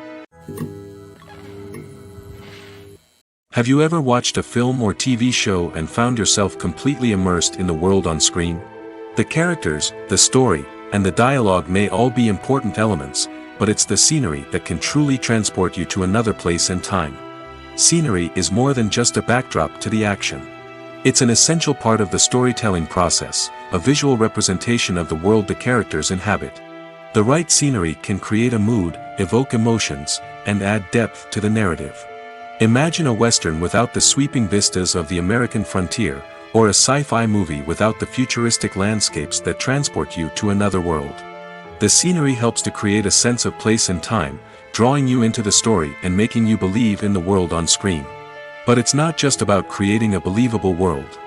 Speaker 1: Have you ever watched a film or TV show and found yourself completely immersed in the world on screen? The characters, the story, and the dialogue may all be important elements, but it's the scenery that can truly transport you to another place and time. Scenery is more than just a backdrop to the action. It's an essential part of the storytelling process, a visual representation of the world the characters inhabit. The right scenery can create a mood, evoke emotions, and add depth to the narrative. Imagine a Western without the sweeping vistas of the American frontier, or a sci-fi movie without the futuristic landscapes that transport you to another world. The scenery helps to create a sense of place and time, drawing you into the story and making you believe in the world on screen. But it's not just about creating a believable world.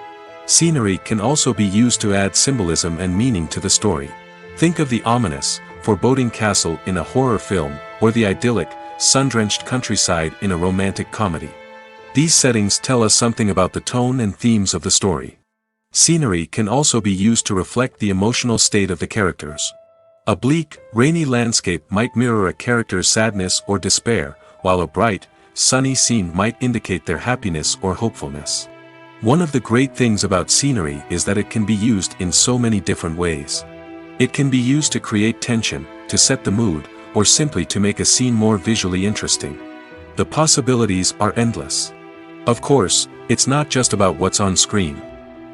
Speaker 1: Scenery can also be used to add symbolism and meaning to the story. Think of the ominous, foreboding castle in a horror film, or the idyllic, sun-drenched countryside in a romantic comedy. These settings tell us something about the tone and themes of the story. Scenery can also be used to reflect the emotional state of the characters. A bleak, rainy landscape might mirror a character's sadness or despair, while a bright, sunny scene might indicate their happiness or hopefulness. One of the great things about scenery is that it can be used in so many different ways. It can be used to create tension, to set the mood, or simply to make a scene more visually interesting. The possibilities are endless. Of course, it's not just about what's on screen.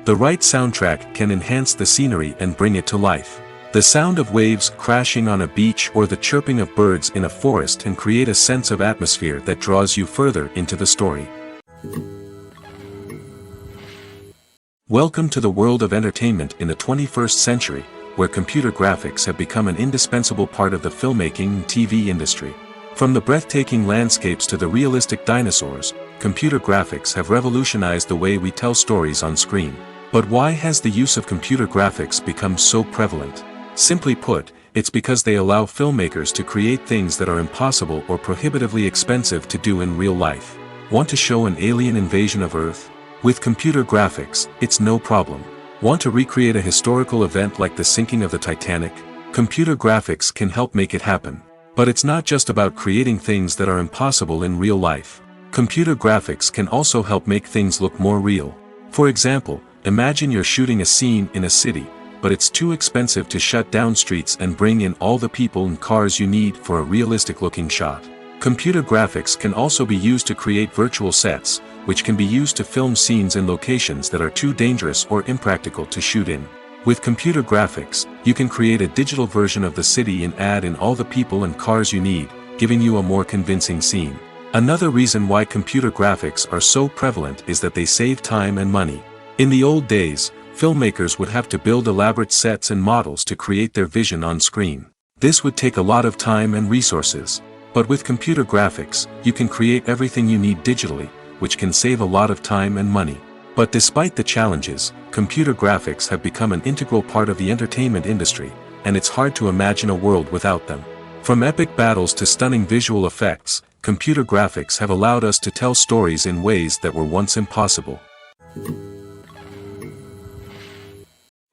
Speaker 1: The right soundtrack can enhance the scenery and bring it to life. The sound of waves crashing on a beach or the chirping of birds in a forest can create a sense of atmosphere that draws you further into the story. Welcome to the world of entertainment in the 21st century, where computer graphics have become an indispensable part of the filmmaking and TV industry. From the breathtaking landscapes to the realistic dinosaurs, computer graphics have revolutionized the way we tell stories on screen. But why has the use of computer graphics become so prevalent? Simply put, it's because they allow filmmakers to create things that are impossible or prohibitively expensive to do in real life. Want to show an alien invasion of Earth? With computer graphics, it's no problem. Want to recreate a historical event like the sinking of the Titanic? Computer graphics can help make it happen. But it's not just about creating things that are impossible in real life. Computer graphics can also help make things look more real. For example, imagine you're shooting a scene in a city, but it's too expensive to shut down streets and bring in all the people and cars you need for a realistic-looking shot. Computer graphics can also be used to create virtual sets, which can be used to film scenes in locations that are too dangerous or impractical to shoot in. With computer graphics, you can create a digital version of the city and add in all the people and cars you need, giving you a more convincing scene. Another reason why computer graphics are so prevalent is that they save time and money. In the old days, filmmakers would have to build elaborate sets and models to create their vision on screen. This would take a lot of time and resources. But with computer graphics, you can create everything you need digitally, which can save a lot of time and money. But despite the challenges, computer graphics have become an integral part of the entertainment industry, and it's hard to imagine a world without them. From epic battles to stunning visual effects, computer graphics have allowed us to tell stories in ways that were once impossible.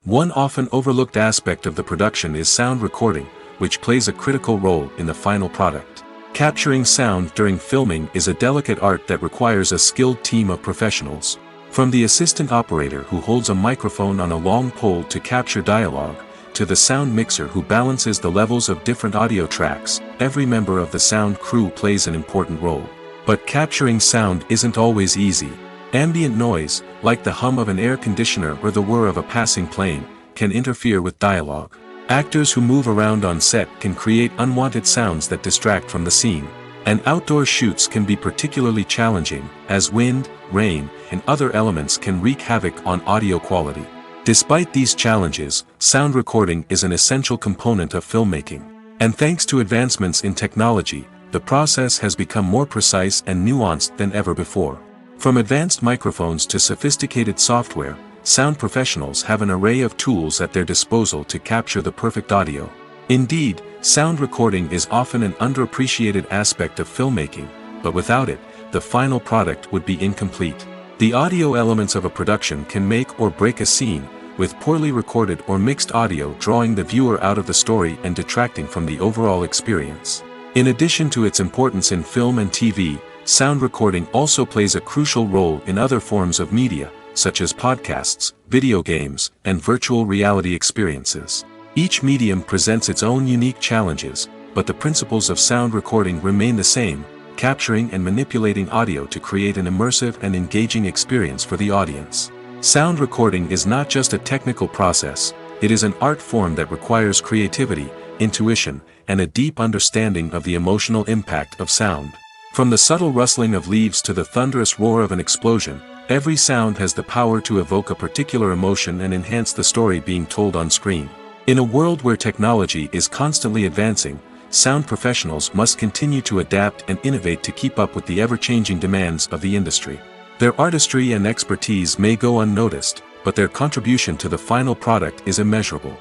Speaker 1: One often overlooked aspect of the production is sound recording, which plays a critical role in the final product. Capturing sound during filming is a delicate art that requires a skilled team of professionals. From the assistant operator who holds a microphone on a long pole to capture dialogue, to the sound mixer who balances the levels of different audio tracks, every member of the sound crew plays an important role. But capturing sound isn't always easy. Ambient noise, like the hum of an air conditioner or the whir of a passing plane, can interfere with dialogue. Actors who move around on set can create unwanted sounds that distract from the scene. And outdoor shoots can be particularly challenging, as wind, rain, and other elements can wreak havoc on audio quality. Despite these challenges, sound recording is an essential component of filmmaking. And thanks to advancements in technology, the process has become more precise and nuanced than ever before. From advanced microphones to sophisticated software, sound professionals have an array of tools at their disposal to capture the perfect audio. Indeed, sound recording is often an underappreciated aspect of filmmaking, but without it, the final product would be incomplete. The audio elements of a production can make or break a scene, with poorly recorded or mixed audio drawing the viewer out of the story and detracting from the overall experience. In addition to its importance in film and TV, sound recording also plays a crucial role in other forms of media, such as podcasts, video games, and virtual reality experiences. Each medium presents its own unique challenges, but the principles of sound recording remain the same, capturing and manipulating audio to create an immersive and engaging experience for the audience. Sound recording is not just a technical process, it is an art form that requires creativity, intuition, and a deep understanding of the emotional impact of sound. From the subtle rustling of leaves to the thunderous roar of an explosion, every sound has the power to evoke a particular emotion and enhance the story being told on screen. In a world where technology is constantly advancing, sound professionals must continue to adapt and innovate to keep up with the ever-changing demands of the industry. Their artistry and expertise may go unnoticed, but their contribution to the final product is immeasurable.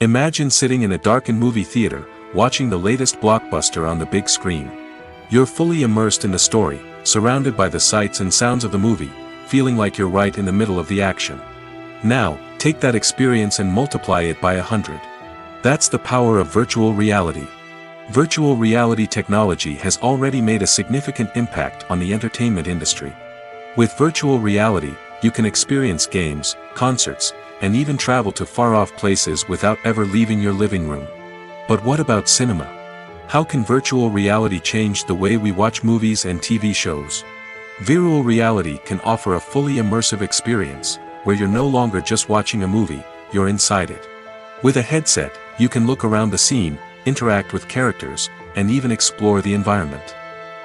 Speaker 1: Imagine sitting in a darkened movie theater, watching the latest blockbuster on the big screen. You're fully immersed in the story, surrounded by the sights and sounds of the movie, feeling like you're right in the middle of the action. Now, take that experience and multiply it by 100. That's the power of virtual reality. Virtual reality technology has already made a significant impact on the entertainment industry. With virtual reality, you can experience games, concerts, and even travel to far-off places without ever leaving your living room. But what about cinema? How can virtual reality change the way we watch movies and TV shows? Virtual reality can offer a fully immersive experience, where you're no longer just watching a movie, you're inside it. With a headset, you can look around the scene, interact with characters, and even explore the environment.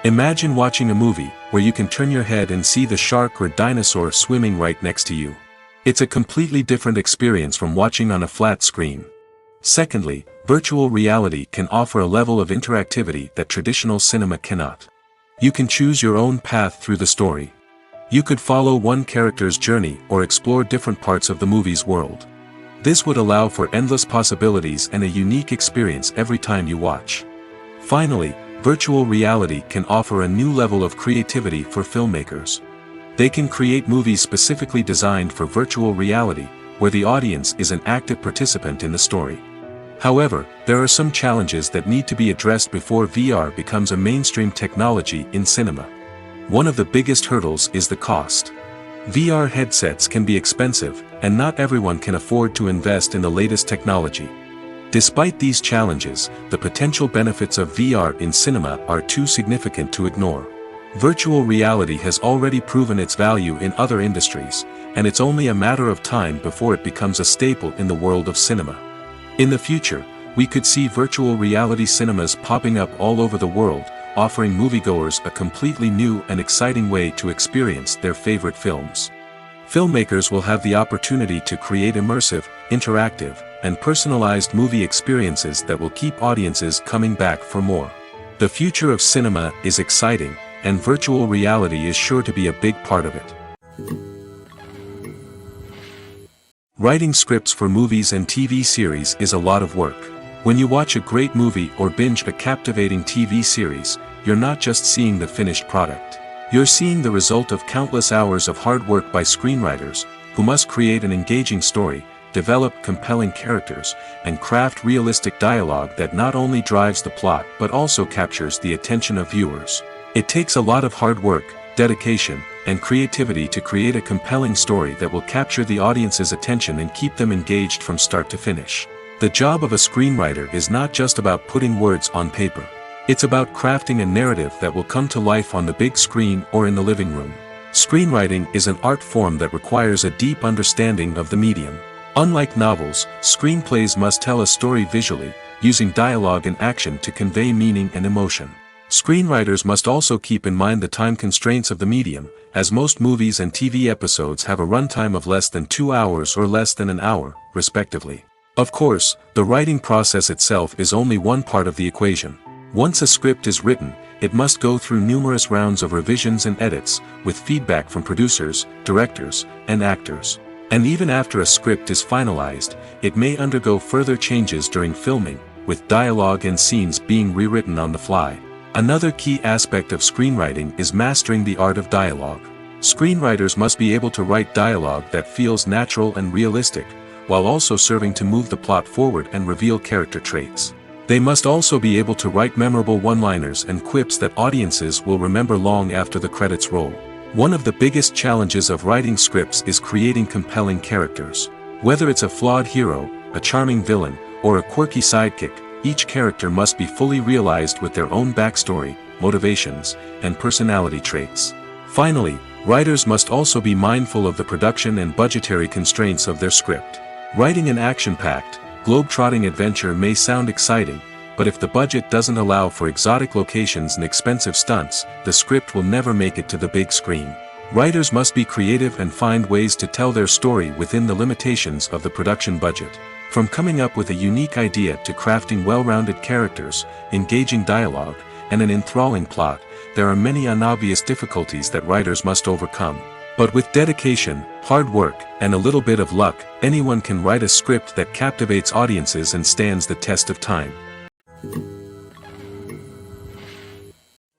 Speaker 1: Imagine watching a movie, where you can turn your head and see the shark or dinosaur swimming right next to you. It's a completely different experience from watching on a flat screen. Secondly, virtual reality can offer a level of interactivity that traditional cinema cannot. You can choose your own path through the story. You could follow one character's journey or explore different parts of the movie's world. This would allow for endless possibilities and a unique experience every time you watch. Finally, virtual reality can offer a new level of creativity for filmmakers. They can create movies specifically designed for virtual reality, where the audience is an active participant in the story. However, there are some challenges that need to be addressed before VR becomes a mainstream technology in cinema. One of the biggest hurdles is the cost. VR headsets can be expensive, and not everyone can afford to invest in the latest technology. Despite these challenges, the potential benefits of VR in cinema are too significant to ignore. Virtual reality has already proven its value in other industries, and it's only a matter of time before it becomes a staple in the world of cinema. In the future, we could see virtual reality cinemas popping up all over the world, offering moviegoers a completely new and exciting way to experience their favorite films. Filmmakers will have the opportunity to create immersive, interactive, and personalized movie experiences that will keep audiences coming back for more. The future of cinema is exciting, and virtual reality is sure to be a big part of it. Writing scripts for movies and TV series is a lot of work. When you watch a great movie or binge a captivating TV series, you're not just seeing the finished product. You're seeing the result of countless hours of hard work by screenwriters, who must create an engaging story, develop compelling characters, and craft realistic dialogue that not only drives the plot but also captures the attention of viewers. It takes a lot of hard work, dedication, and creativity to create a compelling story that will capture the audience's attention and keep them engaged from start to finish. The job of a screenwriter is not just about putting words on paper. It's about crafting a narrative that will come to life on the big screen or in the living room. Screenwriting is an art form that requires a deep understanding of the medium. Unlike novels, screenplays must tell a story visually, using dialogue and action to convey meaning and emotion. Screenwriters must also keep in mind the time constraints of the medium, as most movies and TV episodes have a runtime of less than 2 hours or less than an hour, respectively. Of course, the writing process itself is only one part of the equation. Once a script is written, it must go through numerous rounds of revisions and edits, with feedback from producers, directors, and actors. And even after a script is finalized, it may undergo further changes during filming, with dialogue and scenes being rewritten on the fly. Another key aspect of screenwriting is mastering the art of dialogue. Screenwriters must be able to write dialogue that feels natural and realistic, while also serving to move the plot forward and reveal character traits. They must also be able to write memorable one-liners and quips that audiences will remember long after the credits roll. One of the biggest challenges of writing scripts is creating compelling characters. Whether it's a flawed hero, a charming villain, or a quirky sidekick, each character must be fully realized with their own backstory, motivations, and personality traits. Finally, writers must also be mindful of the production and budgetary constraints of their script. Writing an action-packed, globe-trotting adventure may sound exciting, but if the budget doesn't allow for exotic locations and expensive stunts, the script will never make it to the big screen. Writers must be creative and find ways to tell their story within the limitations of the production budget. From coming up with a unique idea to crafting well-rounded characters, engaging dialogue, and an enthralling plot, there are many unobvious difficulties that writers must overcome. But with dedication, hard work, and a little bit of luck, anyone can write a script that captivates audiences and stands the test of time.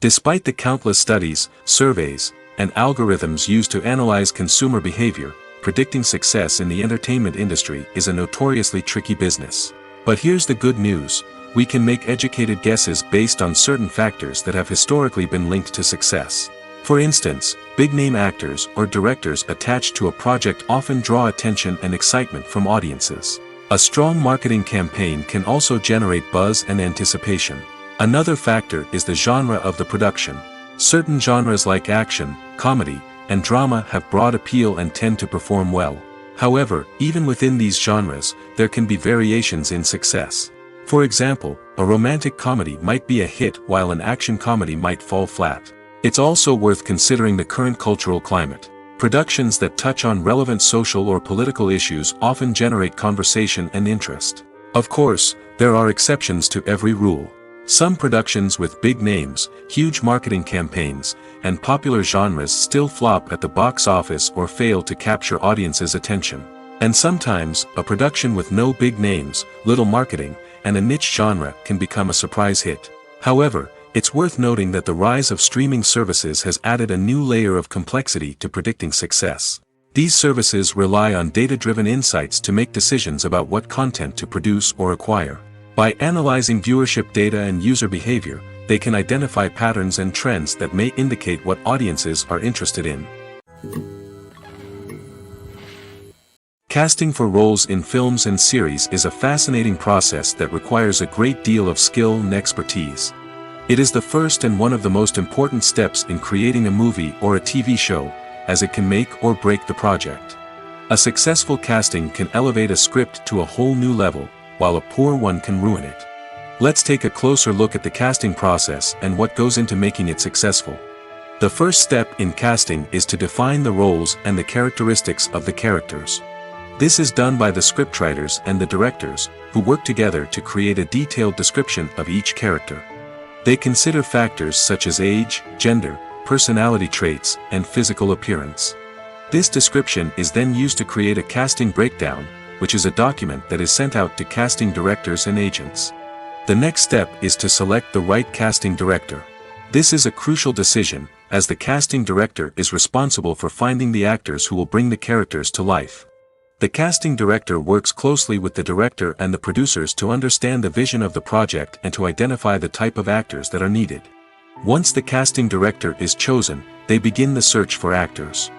Speaker 1: Despite the countless studies, surveys, and algorithms used to analyze consumer behavior, predicting success in the entertainment industry is a notoriously tricky business. But here's the good news: we can make educated guesses based on certain factors that have historically been linked to success. For instance, big-name actors or directors attached to a project often draw attention and excitement from audiences. A strong marketing campaign can also generate buzz and anticipation. Another factor is the genre of the production. Certain genres like action, comedy, and drama have broad appeal and tend to perform well. However, even within these genres, there can be variations in success. For example, a romantic comedy might be a hit while an action comedy might fall flat. It's also worth considering the current cultural climate. Productions that touch on relevant social or political issues often generate conversation and interest. Of course, there are exceptions to every rule. Some productions with big names, huge marketing campaigns, and popular genres still flop at the box office or fail to capture audiences' attention. And sometimes, a production with no big names, little marketing, and a niche genre can become a surprise hit. However, it's worth noting that the rise of streaming services has added a new layer of complexity to predicting success. These services rely on data-driven insights to make decisions about what content to produce or acquire. By analyzing viewership data and user behavior, they can identify patterns and trends that may indicate what audiences are interested in. Casting for roles in films and series is a fascinating process that requires a great deal of skill and expertise. It is the first and one of the most important steps in creating a movie or a TV show, as it can make or break the project. A successful casting can elevate a script to a whole new level, while a poor one can ruin it. Let's take a closer look at the casting process and what goes into making it successful. The first step in casting is to define the roles and the characteristics of the characters. This is done by the scriptwriters and the directors, who work together to create a detailed description of each character. They consider factors such as age, gender, personality traits, and physical appearance. This description is then used to create a casting breakdown, which is a document that is sent out to casting directors and agents. The next step is to select the right casting director. This is a crucial decision, as the casting director is responsible for finding the actors who will bring the characters to life. The casting director works closely with the director and the producers to understand the vision of the project and to identify the type of actors that are needed. Once the casting director is chosen, they begin the search for actors.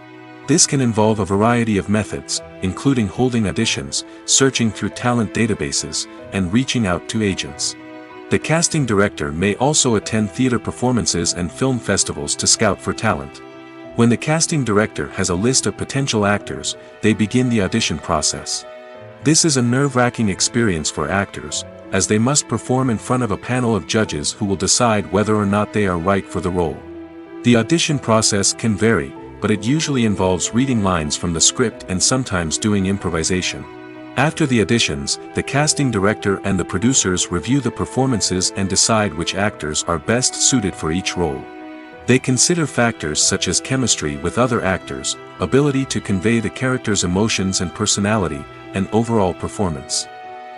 Speaker 1: This can involve a variety of methods, including holding auditions, searching through talent databases, and reaching out to agents. The casting director may also attend theater performances and film festivals to scout for talent. When the casting director has a list of potential actors, they begin the audition process. This is a nerve-wracking experience for actors, as they must perform in front of a panel of judges who will decide whether or not they are right for the role. The audition process can vary, but it usually involves reading lines from the script and sometimes doing improvisation. After the auditions, the casting director and the producers review the performances and decide which actors are best suited for each role. They consider factors such as chemistry with other actors, ability to convey the character's emotions and personality, and overall performance.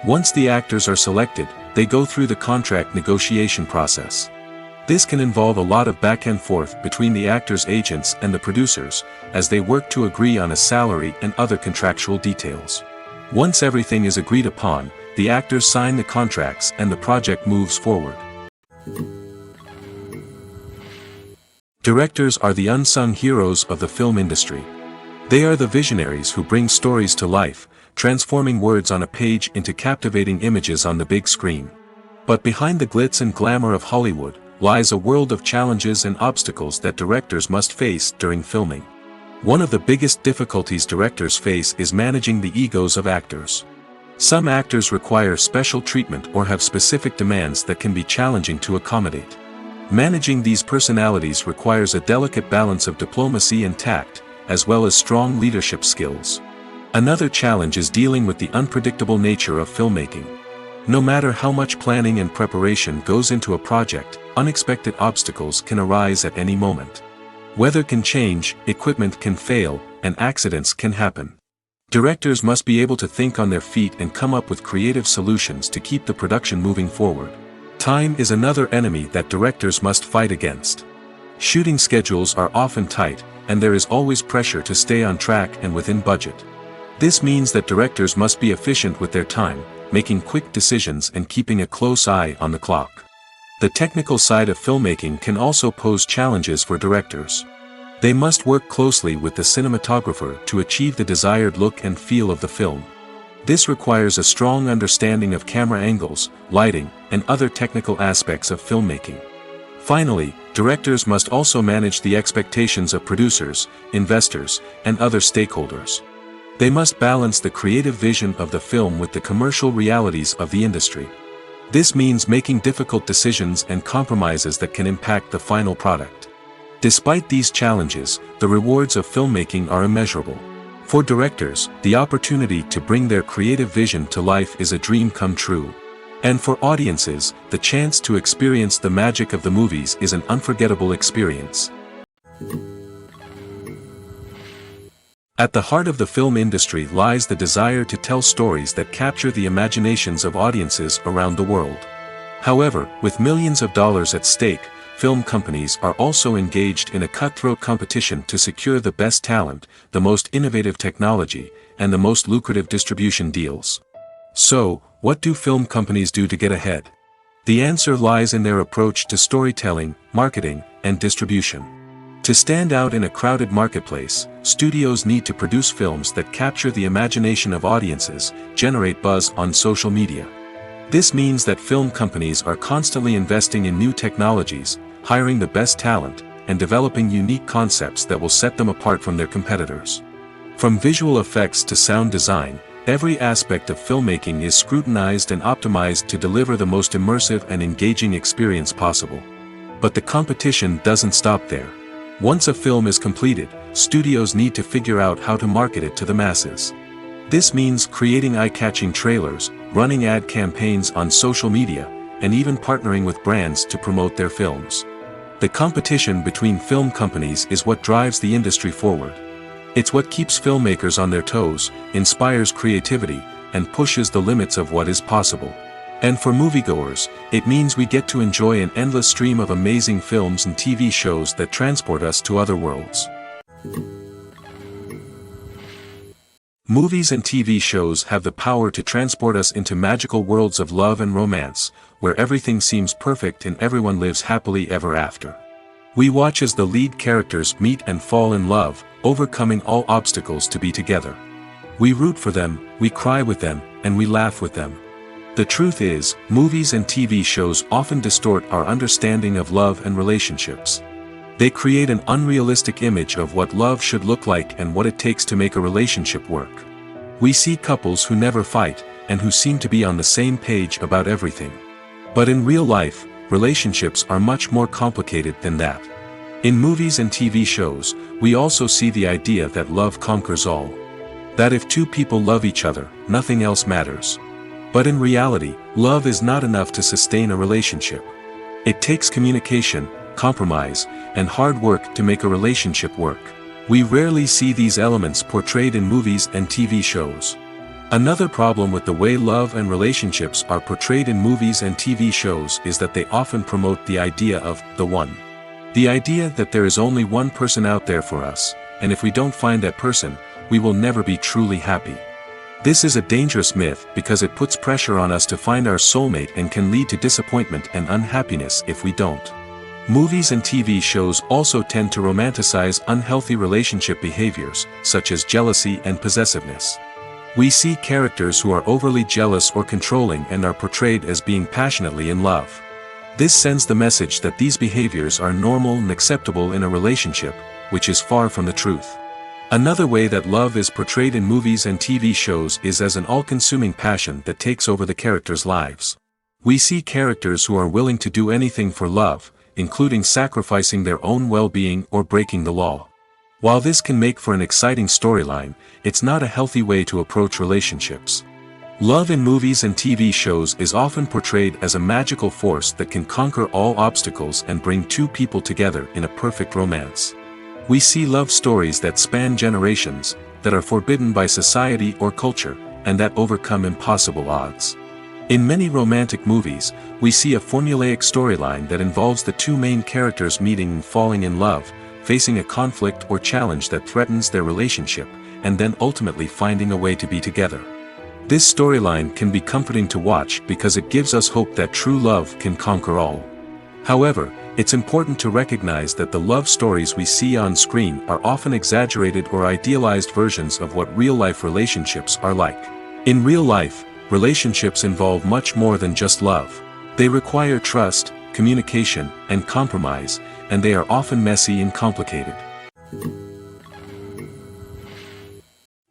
Speaker 1: Once the actors are selected, they go through the contract negotiation process. This can involve a lot of back and forth between the actors' agents and the producers, as they work to agree on a salary and other contractual details. Once everything is agreed upon, the actors sign the contracts and the project moves forward. Directors are the unsung heroes of the film industry. They are the visionaries who bring stories to life, transforming words on a page into captivating images on the big screen. But behind the glitz and glamour of Hollywood, lies a world of challenges and obstacles that directors must face during filming. One of the biggest difficulties directors face is managing the egos of actors. Some actors require special treatment or have specific demands that can be challenging to accommodate. Managing these personalities requires a delicate balance of diplomacy and tact, as well as strong leadership skills. Another challenge is dealing with the unpredictable nature of filmmaking. No matter how much planning and preparation goes into a project, unexpected obstacles can arise at any moment. Weather can change, equipment can fail, and accidents can happen. Directors must be able to think on their feet and come up with creative solutions to keep the production moving forward. Time is another enemy that directors must fight against. Shooting schedules are often tight, and there is always pressure to stay on track and within budget. This means that directors must be efficient with their time, making quick decisions and keeping a close eye on the clock. The technical side of filmmaking can also pose challenges for directors. They must work closely with the cinematographer to achieve the desired look and feel of the film. This requires a strong understanding of camera angles, lighting, and other technical aspects of filmmaking. Finally, directors must also manage the expectations of producers, investors, and other stakeholders. They must balance the creative vision of the film with the commercial realities of the industry. This means making difficult decisions and compromises that can impact the final product. Despite these challenges, the rewards of filmmaking are immeasurable. For directors, the opportunity to bring their creative vision to life is a dream come true. And for audiences, the chance to experience the magic of the movies is an unforgettable experience. At the heart of the film industry lies the desire to tell stories that capture the imaginations of audiences around the world. However, with millions of dollars at stake, film companies are also engaged in a cutthroat competition to secure the best talent, the most innovative technology, and the most lucrative distribution deals. So, what do film companies do to get ahead? The answer lies in their approach to storytelling, marketing, and distribution. To stand out in a crowded marketplace, studios need to produce films that capture the imagination of audiences, generate buzz on social media. This means that film companies are constantly investing in new technologies, hiring the best talent, and developing unique concepts that will set them apart from their competitors. From visual effects to sound design, every aspect of filmmaking is scrutinized and optimized to deliver the most immersive and engaging experience possible. But the competition doesn't stop there. Once a film is completed, studios need to figure out how to market it to the masses. This means creating eye-catching trailers, running ad campaigns on social media, and even partnering with brands to promote their films. The competition between film companies is what drives the industry forward. It's what keeps filmmakers on their toes, inspires creativity, and pushes the limits of what is possible. And for moviegoers, it means we get to enjoy an endless stream of amazing films and TV shows that transport us to other worlds. Movies and TV shows have the power to transport us into magical worlds of love and romance, where everything seems perfect and everyone lives happily ever after. We watch as the lead characters meet and fall in love, overcoming all obstacles to be together. We root for them, we cry with them, and we laugh with them. The truth is, movies and TV shows often distort our understanding of love and relationships. They create an unrealistic image of what love should look like and what it takes to make a relationship work. We see couples who never fight, and who seem to be on the same page about everything. But in real life, relationships are much more complicated than that. In movies and TV shows, we also see the idea that love conquers all. That if two people love each other, nothing else matters. But in reality, love is not enough to sustain a relationship. It takes communication, compromise, and hard work to make a relationship work. We rarely see these elements portrayed in movies and TV shows. Another problem with the way love and relationships are portrayed in movies and TV shows is that they often promote the idea of the one. The idea that there is only one person out there for us, and if we don't find that person, we will never be truly happy. This is a dangerous myth because it puts pressure on us to find our soulmate and can lead to disappointment and unhappiness if we don't. Movies and TV shows also tend to romanticize unhealthy relationship behaviors, such as jealousy and possessiveness. We see characters who are overly jealous or controlling and are portrayed as being passionately in love. This sends the message that these behaviors are normal and acceptable in a relationship, which is far from the truth. Another way that love is portrayed in movies and TV shows is as an all-consuming passion that takes over the characters' lives. We see characters who are willing to do anything for love, including sacrificing their own well-being or breaking the law. While this can make for an exciting storyline, it's not a healthy way to approach relationships. Love in movies and TV shows is often portrayed as a magical force that can conquer all obstacles and bring two people together in a perfect romance. We see love stories that span generations, that are forbidden by society or culture, and that overcome impossible odds. In many romantic movies, we see a formulaic storyline that involves the two main characters meeting and falling in love, facing a conflict or challenge that threatens their relationship, and then ultimately finding a way to be together. This storyline can be comforting to watch because it gives us hope that true love can conquer all. However, it's important to recognize that the love stories we see on screen are often exaggerated or idealized versions of what real-life relationships are like. In real life, relationships involve much more than just love. They require trust, communication, and compromise, and they are often messy and complicated.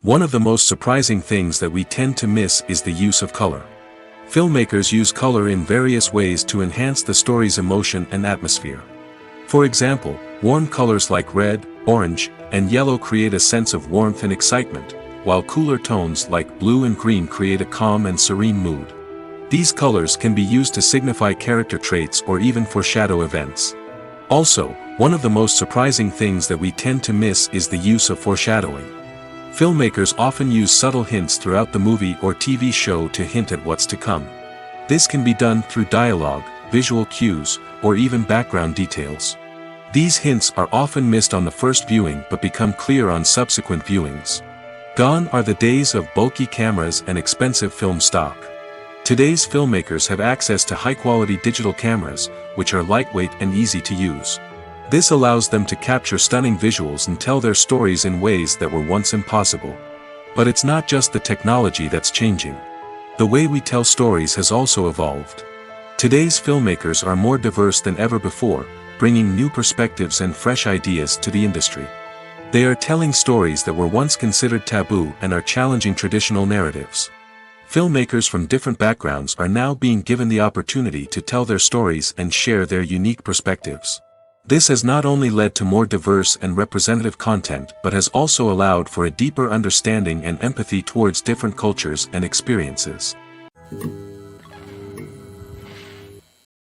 Speaker 1: One of the most surprising things that we tend to miss is the use of color. Filmmakers use color in various ways to enhance the story's emotion and atmosphere. For example, warm colors like red, orange, and yellow create a sense of warmth and excitement, while cooler tones like blue and green create a calm and serene mood. These colors can be used to signify character traits or even foreshadow events. Also, one of the most surprising things that we tend to miss is the use of foreshadowing. Filmmakers often use subtle hints throughout the movie or TV show to hint at what's to come. This can be done through dialogue, visual cues, or even background details. These hints are often missed on the first viewing but become clear on subsequent viewings. Gone are the days of bulky cameras and expensive film stock. Today's filmmakers have access to high-quality digital cameras, which are lightweight and easy to use. This allows them to capture stunning visuals and tell their stories in ways that were once impossible. But it's not just the technology that's changing. The way we tell stories has also evolved. Today's filmmakers are more diverse than ever before, bringing new perspectives and fresh ideas to the industry. They are telling stories that were once considered taboo and are challenging traditional narratives. Filmmakers from different backgrounds are now being given the opportunity to tell their stories and share their unique perspectives. This has not only led to more diverse and representative content but has also allowed for a deeper understanding and empathy towards different cultures and experiences.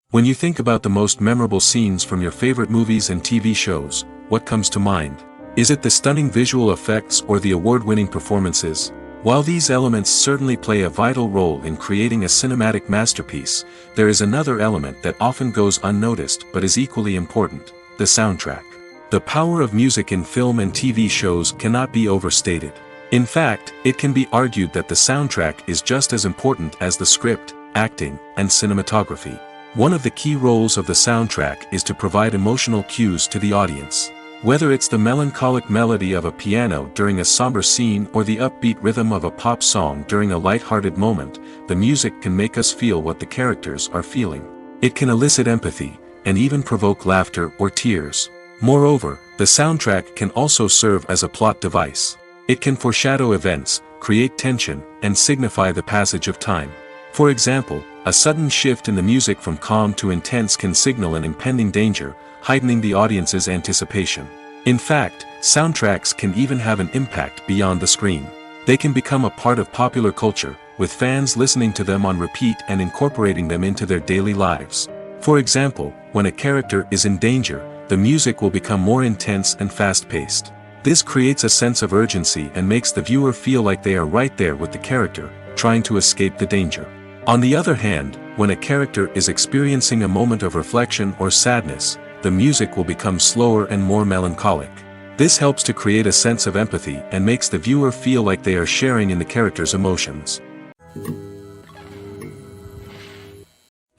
Speaker 1: When you think about the most memorable scenes from your favorite movies and TV shows, what comes to mind? Is it the stunning visual effects or the award-winning performances? While these elements certainly play a vital role in creating a cinematic masterpiece, there is another element that often goes unnoticed but is equally important: the soundtrack. The power of music in film and TV shows cannot be overstated. In fact, it can be argued that the soundtrack is just as important as the script, acting, and cinematography. One of the key roles of the soundtrack is to provide emotional cues to the audience. Whether it's the melancholic melody of a piano during a somber scene or the upbeat rhythm of a pop song during a light-hearted moment, the music can make us feel what the characters are feeling. It can elicit empathy, and even provoke laughter or tears. Moreover, the soundtrack can also serve as a plot device. It can foreshadow events, create tension, and signify the passage of time. For example, a sudden shift in the music from calm to intense can signal an impending danger, heightening the audience's anticipation. In fact, soundtracks can even have an impact beyond the screen. They can become a part of popular culture, with fans listening to them on repeat and incorporating them into their daily lives. For example, when a character is in danger, the music will become more intense and fast-paced. This creates a sense of urgency and makes the viewer feel like they are right there with the character, trying to escape the danger. On the other hand, when a character is experiencing a moment of reflection or sadness, the music will become slower and more melancholic. This helps to create a sense of empathy and makes the viewer feel like they are sharing in the character's emotions.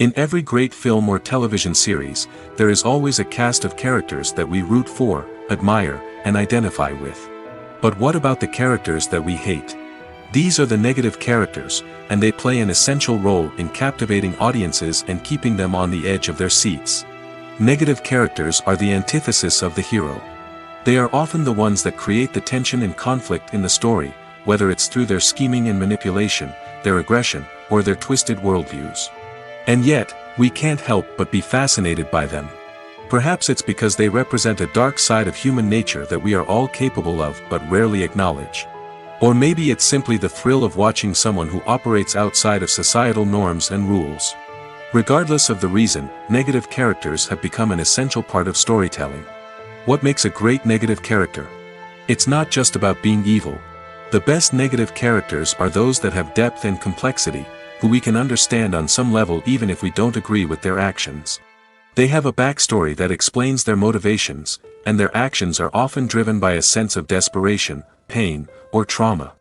Speaker 1: In every great film or television series, there is always a cast of characters that we root for, admire, and identify with. But what about the characters that we hate? These are the negative characters, and they play an essential role in captivating audiences and keeping them on the edge of their seats. Negative characters are the antithesis of the hero. They are often the ones that create the tension and conflict in the story, whether it's through their scheming and manipulation, their aggression, or their twisted worldviews. And yet, we can't help but be fascinated by them. Perhaps it's because they represent a dark side of human nature that we are all capable of but rarely acknowledge. Or maybe it's simply the thrill of watching someone who operates outside of societal norms and rules. Regardless of the reason, negative characters have become an essential part of storytelling. What makes a great negative character? It's not just about being evil. The best negative characters are those that have depth and complexity, who we can understand on some level even if we don't agree with their actions. They have a backstory that explains their motivations, and their actions are often driven by a sense of desperation, pain, or trauma.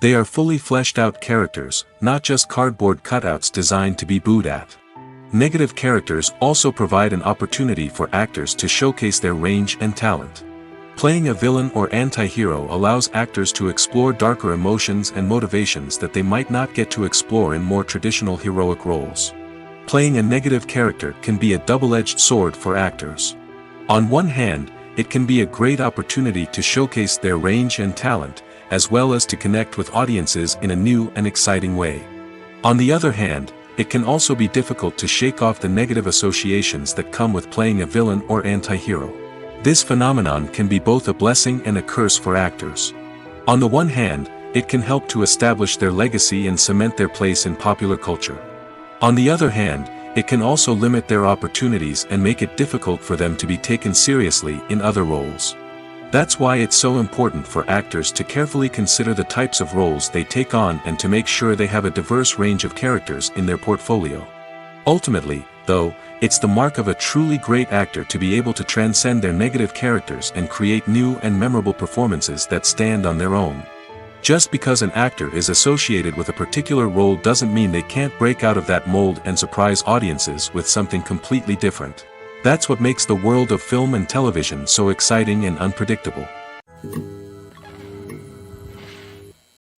Speaker 1: They are fully fleshed out characters, not just cardboard cutouts designed to be booed at. Negative characters also provide an opportunity for actors to showcase their range and talent. Playing a villain or anti-hero allows actors to explore darker emotions and motivations that they might not get to explore in more traditional heroic roles. Playing a negative character can be a double-edged sword for actors. On one hand, it can be a great opportunity to showcase their range and talent, as well as to connect with audiences in a new and exciting way. On the other hand, it can also be difficult to shake off the negative associations that come with playing a villain or anti-hero. This phenomenon can be both a blessing and a curse for actors. On the one hand, it can help to establish their legacy and cement their place in popular culture. On the other hand, it can also limit their opportunities and make it difficult for them to be taken seriously in other roles. That's why it's so important for actors to carefully consider the types of roles they take on and to make sure they have a diverse range of characters in their portfolio. Ultimately, though, it's the mark of a truly great actor to be able to transcend their negative characters and create new and memorable performances that stand on their own. Just because an actor is associated with a particular role doesn't mean they can't break out of that mold and surprise audiences with something completely different. That's what makes the world of film and television so exciting and unpredictable.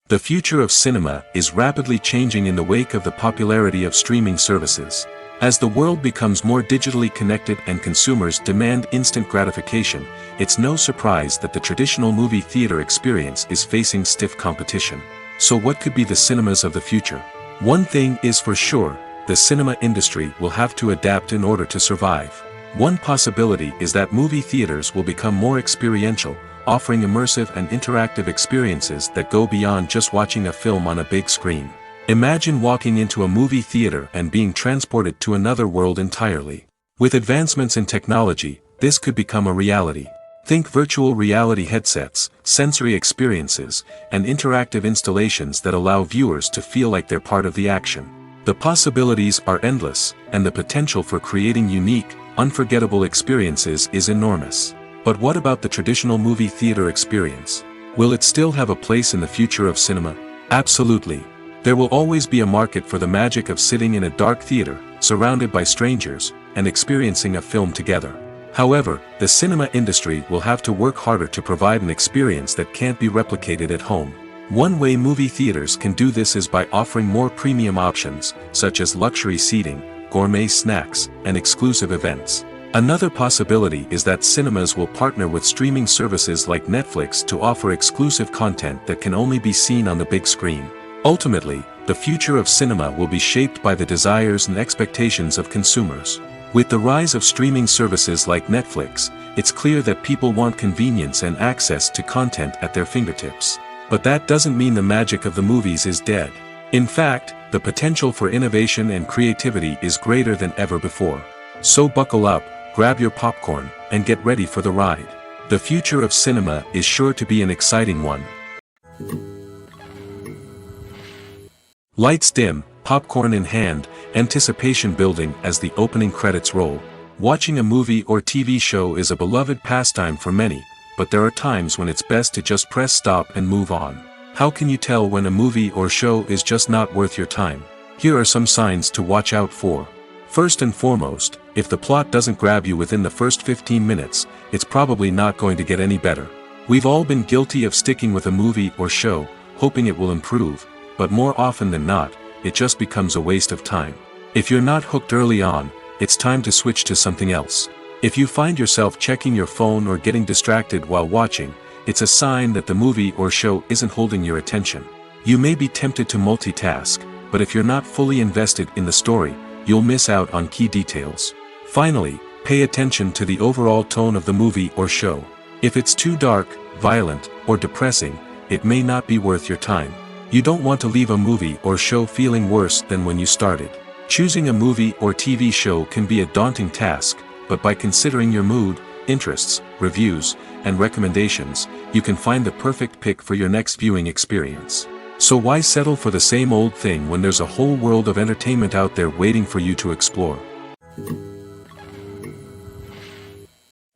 Speaker 1: The future of cinema is rapidly changing in the wake of the popularity of streaming services. As the world becomes more digitally connected and consumers demand instant gratification, it's no surprise that the traditional movie theater experience is facing stiff competition. So what could be the cinemas of the future? One thing is for sure, the cinema industry will have to adapt in order to survive. One possibility is that movie theaters will become more experiential, offering immersive and interactive experiences that go beyond just watching a film on a big screen. Imagine walking into a movie theater and being transported to another world entirely. With advancements in technology, this could become a reality. Think virtual reality headsets, sensory experiences, and interactive installations that allow viewers to feel like they're part of the action. The possibilities are endless, and the potential for creating unique, unforgettable experiences is enormous. But what about the traditional movie theater experience? Will it still have a place in the future of cinema? Absolutely. There will always be a market for the magic of sitting in a dark theater, surrounded by strangers, and experiencing a film together. However, the cinema industry will have to work harder to provide an experience that can't be replicated at home. One way movie theaters can do this is by offering more premium options, such as luxury seating, gourmet snacks, and exclusive events. Another possibility is that cinemas will partner with streaming services like Netflix to offer exclusive content that can only be seen on the big screen. Ultimately, the future of cinema will be shaped by the desires and expectations of consumers. With the rise of streaming services like Netflix, it's clear that people want convenience and access to content at their fingertips. But that doesn't mean the magic of the movies is dead. In fact, the potential for innovation and creativity is greater than ever before. So buckle up, grab your popcorn, and get ready for the ride. The future of cinema is sure to be an exciting one. Lights dim, popcorn in hand, anticipation building as the opening credits roll. Watching a movie or TV show is a beloved pastime for many, but there are times when it's best to just press stop and move on. How can you tell when a movie or show is just not worth your time? Here are some signs to watch out for. First and foremost, if the plot doesn't grab you within the first 15 minutes, it's probably not going to get any better. We've all been guilty of sticking with a movie or show, hoping it will improve, but more often than not, it just becomes a waste of time. If you're not hooked early on, it's time to switch to something else. If you find yourself checking your phone or getting distracted while watching, it's a sign that the movie or show isn't holding your attention. You may be tempted to multitask, but if you're not fully invested in the story, you'll miss out on key details. Finally, pay attention to the overall tone of the movie or show. If it's too dark, violent, or depressing, it may not be worth your time. You don't want to leave a movie or show feeling worse than when you started. Choosing a movie or TV show can be a daunting task, but by considering your mood, interests, reviews, and recommendations, you can find the perfect pick for your next viewing experience. So why settle for the same old thing when there's a whole world of entertainment out there waiting for you to explore?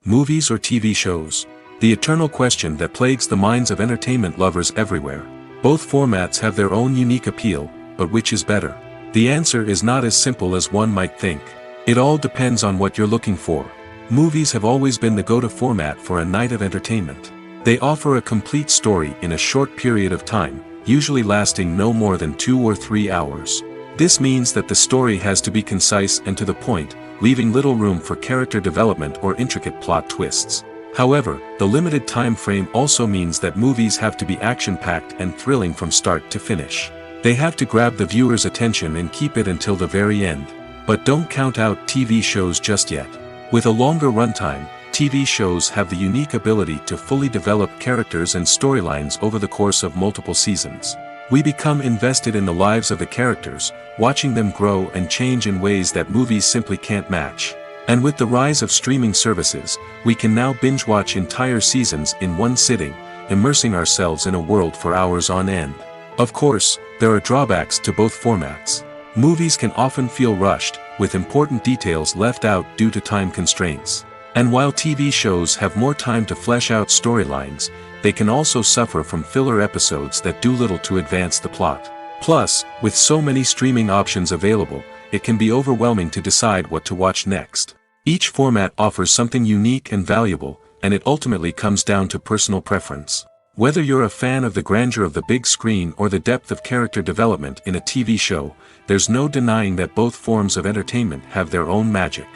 Speaker 1: Movies or TV shows? The eternal question that plagues the minds of entertainment lovers everywhere. Both formats have their own unique appeal, but which is better? The answer is not as simple as one might think. It all depends on what you're looking for. Movies have always been the go-to format for a night of entertainment. They offer a complete story in a short period of time, usually lasting no more than 2 or 3 hours. This means that the story has to be concise and to the point, leaving little room for character development or intricate plot twists. However, the limited time frame also means that movies have to be action-packed and thrilling from start to finish. They have to grab the viewer's attention and keep it until the very end. But don't count out TV shows just yet. With a longer runtime, TV shows have the unique ability to fully develop characters and storylines over the course of multiple seasons. We become invested in the lives of the characters, watching them grow and change in ways that movies simply can't match. And with the rise of streaming services, we can now binge-watch entire seasons in one sitting, immersing ourselves in a world for hours on end. Of course, there are drawbacks to both formats. Movies can often feel rushed, with important details left out due to time constraints. And while TV shows have more time to flesh out storylines, they can also suffer from filler episodes that do little to advance the plot. Plus, with so many streaming options available, it can be overwhelming to decide what to watch next. Each format offers something unique and valuable, and it ultimately comes down to personal preference. Whether you're a fan of the grandeur of the big screen or the depth of character development in a TV show, there's no denying that both forms of entertainment have their own magic.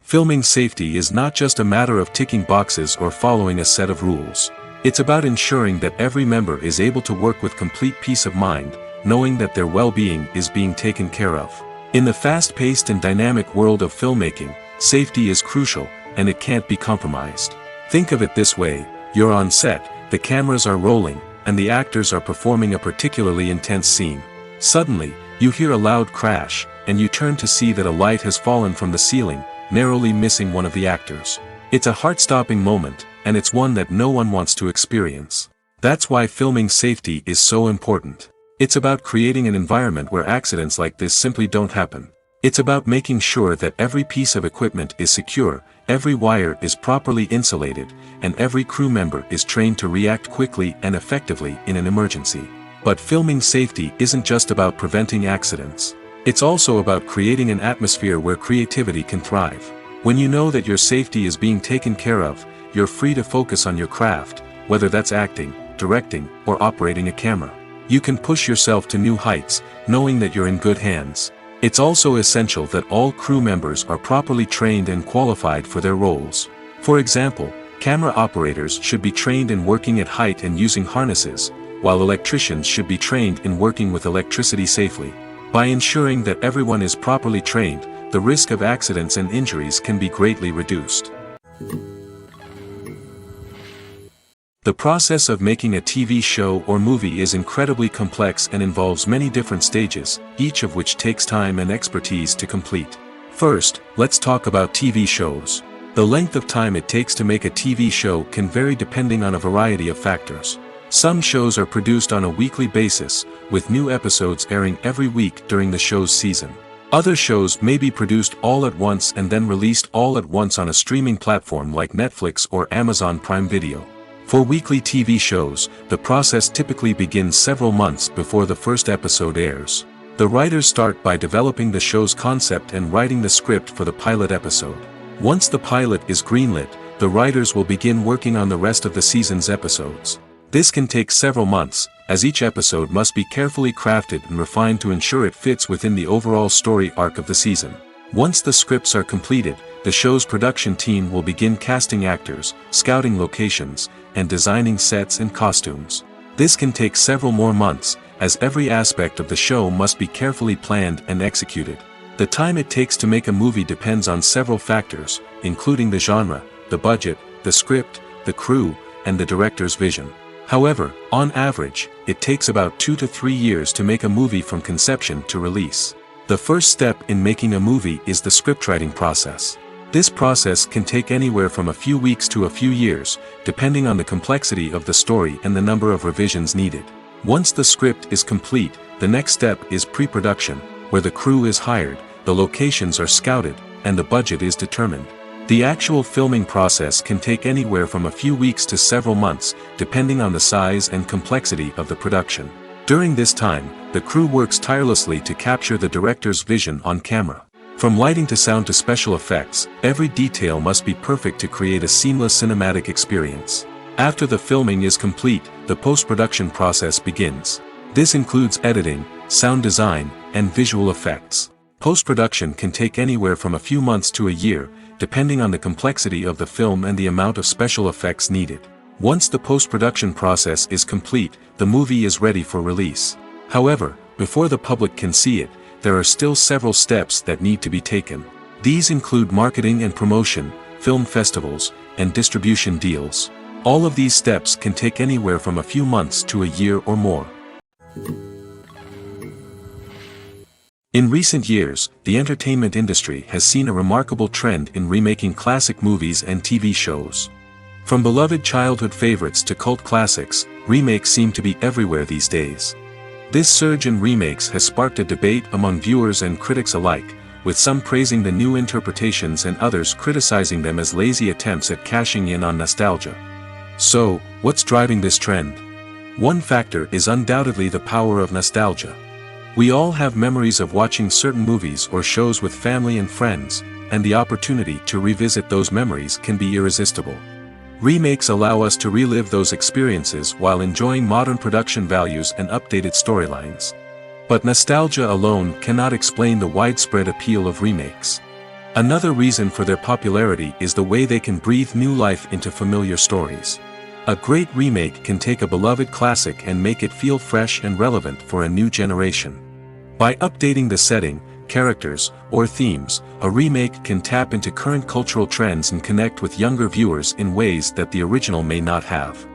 Speaker 1: Filming safety is not just a matter of ticking boxes or following a set of rules. It's about ensuring that every member is able to work with complete peace of mind, knowing that their well-being is being taken care of. In the fast-paced and dynamic world of filmmaking, safety is crucial, and it can't be compromised. Think of it this way: you're on set, the cameras are rolling, and the actors are performing a particularly intense scene. Suddenly, you hear a loud crash, and you turn to see that a light has fallen from the ceiling, narrowly missing one of the actors. It's a heart-stopping moment, and it's one that no one wants to experience. That's why filming safety is so important. It's about creating an environment where accidents like this simply don't happen. It's about making sure that every piece of equipment is secure, every wire is properly insulated, and every crew member is trained to react quickly and effectively in an emergency. But filming safety isn't just about preventing accidents. It's also about creating an atmosphere where creativity can thrive. When you know that your safety is being taken care of, you're free to focus on your craft, whether that's acting, directing, or operating a camera. You can push yourself to new heights, knowing that you're in good hands. It's also essential that all crew members are properly trained and qualified for their roles. For example, camera operators should be trained in working at height and using harnesses, while electricians should be trained in working with electricity safely. By ensuring that everyone is properly trained, the risk of accidents and injuries can be greatly reduced. The process of making a TV show or movie is incredibly complex and involves many different stages, each of which takes time and expertise to complete. First, let's talk about TV shows. The length of time it takes to make a TV show can vary depending on a variety of factors. Some shows are produced on a weekly basis, with new episodes airing every week during the show's season. Other shows may be produced all at once and then released all at once on a streaming platform like Netflix or Amazon Prime Video. For weekly TV shows, the process typically begins several months before the first episode airs. The writers start by developing the show's concept and writing the script for the pilot episode. Once the pilot is greenlit, the writers will begin working on the rest of the season's episodes. This can take several months, as each episode must be carefully crafted and refined to ensure it fits within the overall story arc of the season. Once the scripts are completed, the show's production team will begin casting actors, scouting locations, and designing sets and costumes. This can take several more months, as every aspect of the show must be carefully planned and executed. The time it takes to make a movie depends on several factors, including the genre, the budget, the script, the crew, and the director's vision. However, on average, it takes about 2 to 3 years to make a movie from conception to release. The first step in making a movie is the scriptwriting process. This process can take anywhere from a few weeks to a few years, depending on the complexity of the story and the number of revisions needed. Once the script is complete, the next step is pre-production, where the crew is hired, the locations are scouted, and the budget is determined. The actual filming process can take anywhere from a few weeks to several months, depending on the size and complexity of the production. During this time, the crew works tirelessly to capture the director's vision on camera. From lighting to sound to special effects, every detail must be perfect to create a seamless cinematic experience. After the filming is complete, the post-production process begins. This includes editing, sound design, and visual effects. Post-production can take anywhere from a few months to a year, depending on the complexity of the film and the amount of special effects needed. Once the post-production process is complete, the movie is ready for release. However, before the public can see it, there are still several steps that need to be taken. These include marketing and promotion, film festivals, and distribution deals. All of these steps can take anywhere from a few months to a year or more. In recent years, the entertainment industry has seen a remarkable trend in remaking classic movies and TV shows. From beloved childhood favorites to cult classics, remakes seem to be everywhere these days. This surge in remakes has sparked a debate among viewers and critics alike, with some praising the new interpretations and others criticizing them as lazy attempts at cashing in on nostalgia. So, what's driving this trend? One factor is undoubtedly the power of nostalgia. We all have memories of watching certain movies or shows with family and friends, and the opportunity to revisit those memories can be irresistible. Remakes allow us to relive those experiences while enjoying modern production values and updated storylines. But nostalgia alone cannot explain the widespread appeal of remakes. Another reason for their popularity is the way they can breathe new life into familiar stories. A great remake can take a beloved classic and make it feel fresh and relevant for a new generation. By updating the setting, characters, or themes, a remake can tap into current cultural trends and connect with younger viewers in ways that the original may not have.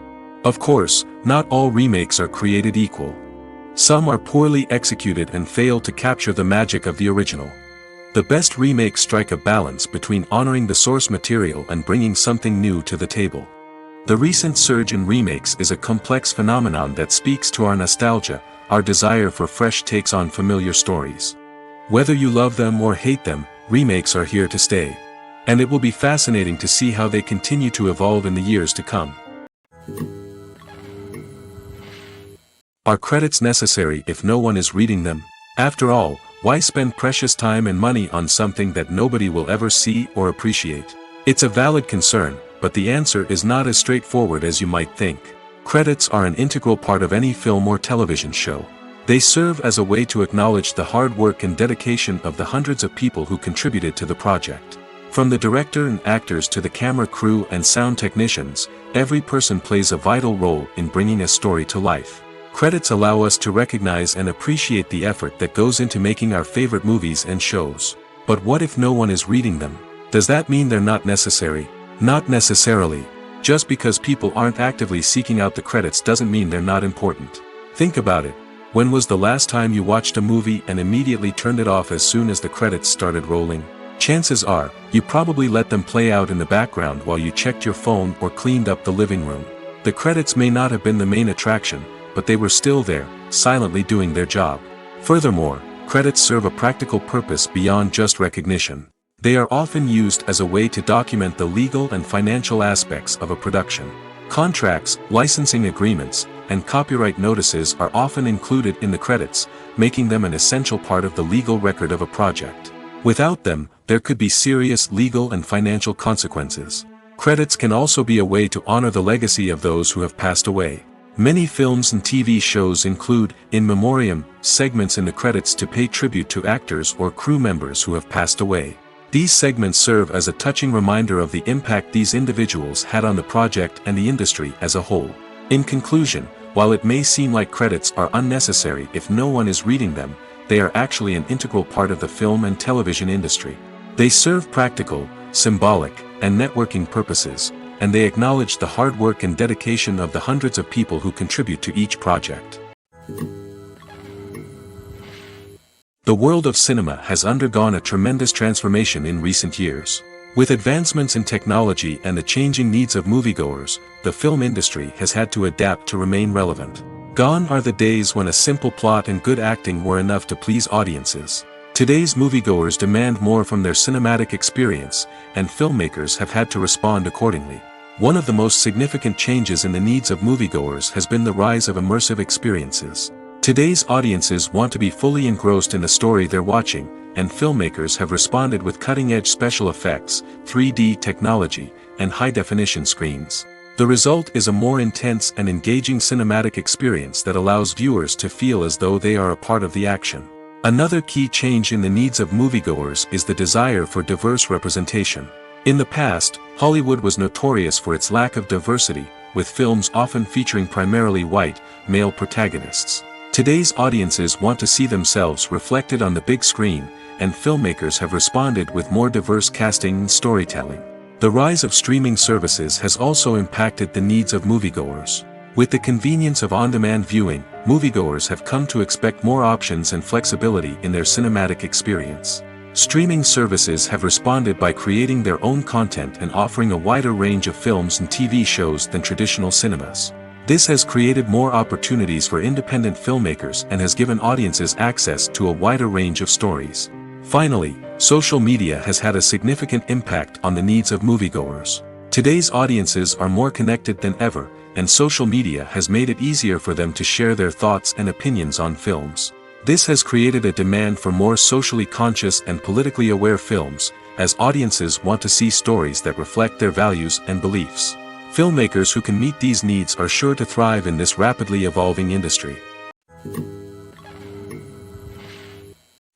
Speaker 1: Of course, not all remakes are created equal. Some are poorly executed and fail to capture the magic of the original. The best remakes strike a balance between honoring the source material and bringing something new to the table. The recent surge in remakes is a complex phenomenon that speaks to our nostalgia, our desire for fresh takes on familiar stories. Whether you love them or hate them, remakes are here to stay. And it will be fascinating to see how they continue to evolve in the years to come. Are credits necessary if no one is reading them? After all, why spend precious time and money on something that nobody will ever see or appreciate? It's a valid concern, but the answer is not as straightforward as you might think. Credits are an integral part of any film or television show. They serve as a way to acknowledge the hard work and dedication of the hundreds of people who contributed to the project. From the director and actors to the camera crew and sound technicians, every person plays a vital role in bringing a story to life. Credits allow us to recognize and appreciate the effort that goes into making our favorite movies and shows. But what if no one is reading them? Does that mean they're not necessary? Not necessarily. Just because people aren't actively seeking out the credits doesn't mean they're not important. Think about it. When was the last time you watched a movie and immediately turned it off as soon as the credits started rolling? Chances are, you probably let them play out in the background while you checked your phone or cleaned up the living room. The credits may not have been the main attraction, but they were still there, silently doing their job. Furthermore, credits serve a practical purpose beyond just recognition. They are often used as a way to document the legal and financial aspects of a production. Contracts, licensing agreements, and copyright notices are often included in the credits, making them an essential part of the legal record of a project. Without them, there could be serious legal and financial consequences. Credits can also be a way to honor the legacy of those who have passed away. Many films and TV shows include, in memoriam, segments in the credits to pay tribute to actors or crew members who have passed away. These segments serve as a touching reminder of the impact these individuals had on the project and the industry as a whole. In conclusion, while it may seem like credits are unnecessary if no one is reading them, they are actually an integral part of the film and television industry. They serve practical, symbolic, and networking purposes, and they acknowledge the hard work and dedication of the hundreds of people who contribute to each project. The world of cinema has undergone a tremendous transformation in recent years. With advancements in technology and the changing needs of moviegoers, the film industry has had to adapt to remain relevant. Gone are the days when a simple plot and good acting were enough to please audiences. Today's moviegoers demand more from their cinematic experience, and filmmakers have had to respond accordingly. One of the most significant changes in the needs of moviegoers has been the rise of immersive experiences. Today's audiences want to be fully engrossed in the story they're watching, and filmmakers have responded with cutting-edge special effects, 3D technology, and high-definition screens. The result is a more intense and engaging cinematic experience that allows viewers to feel as though they are a part of the action. Another key change in the needs of moviegoers is the desire for diverse representation. In the past, Hollywood was notorious for its lack of diversity, with films often featuring primarily white, male protagonists. Today's audiences want to see themselves reflected on the big screen, and filmmakers have responded with more diverse casting and storytelling. The rise of streaming services has also impacted the needs of moviegoers. With the convenience of on-demand viewing, moviegoers have come to expect more options and flexibility in their cinematic experience. Streaming services have responded by creating their own content and offering a wider range of films and TV shows than traditional cinemas. This has created more opportunities for independent filmmakers and has given audiences access to a wider range of stories. Finally, Social media has had a significant impact on the needs of moviegoers. Today's audiences are more connected than ever, and social media has made it easier for them to share their thoughts and opinions on films. This has created a demand for more socially conscious and politically aware films, as audiences want to see stories that reflect their values and beliefs. Filmmakers who can meet these needs are sure to thrive in this rapidly evolving industry.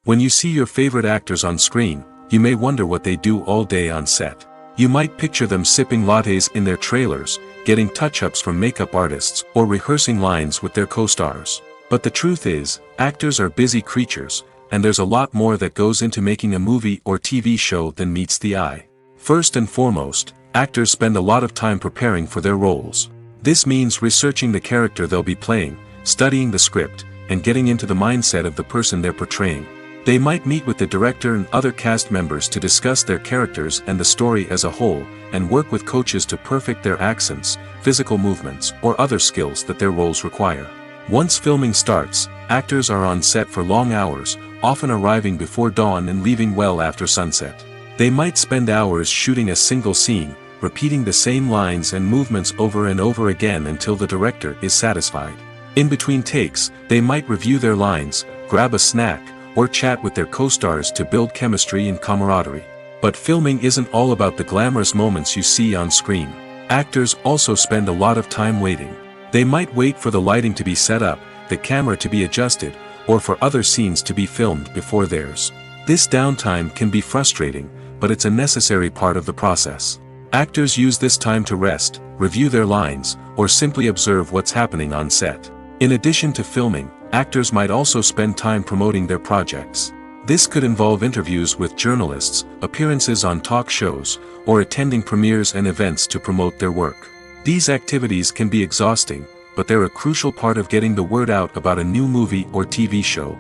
Speaker 1: When you see your favorite actors on screen, you may wonder what they do all day on set. You might picture them sipping lattes in their trailers, getting touch-ups from makeup artists, or rehearsing lines with their co-stars. But the truth is, actors are busy creatures, and there's a lot more that goes into making a movie or TV show than meets the eye. First and foremost, actors spend a lot of time preparing for their roles. This means researching the character they'll be playing, studying the script, and getting into the mindset of the person they're portraying. They might meet with the director and other cast members to discuss their characters and the story as a whole, and work with coaches to perfect their accents, physical movements, or other skills that their roles require. Once filming starts, actors are on set for long hours, often arriving before dawn and leaving well after sunset. They might spend hours shooting a single scene, repeating the same lines and movements over and over again until the director is satisfied. In between takes, they might review their lines, grab a snack, or chat with their co-stars to build chemistry and camaraderie. But filming isn't all about the glamorous moments you see on screen. Actors also spend a lot of time waiting. They might wait for the lighting to be set up, the camera to be adjusted, or for other scenes to be filmed before theirs. This downtime can be frustrating, but it's a necessary part of the process. Actors use this time to rest, review their lines, or simply observe what's happening on set. In addition to filming, actors might also spend time promoting their projects. This could involve interviews with journalists, appearances on talk shows, or attending premieres and events to promote their work. These activities can be exhausting, but they're a crucial part of getting the word out about a new movie or TV show.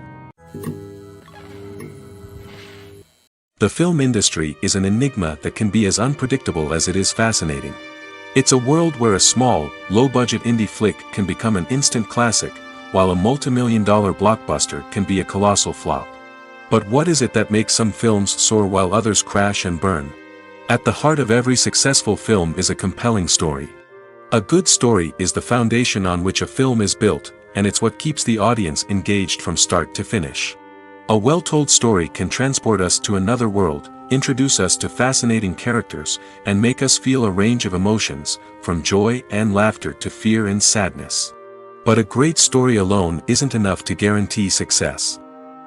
Speaker 1: The film industry is an enigma that can be as unpredictable as it is fascinating. It's a world where a small, low-budget indie flick can become an instant classic, while a multi-million-dollar blockbuster can be a colossal flop. But what is it that makes some films soar while others crash and burn? At the heart of every successful film is a compelling story. A good story is the foundation on which a film is built, and it's what keeps the audience engaged from start to finish. A well-told story can transport us to another world, introduce us to fascinating characters, and make us feel a range of emotions, from joy and laughter to fear and sadness. But a great story alone isn't enough to guarantee success.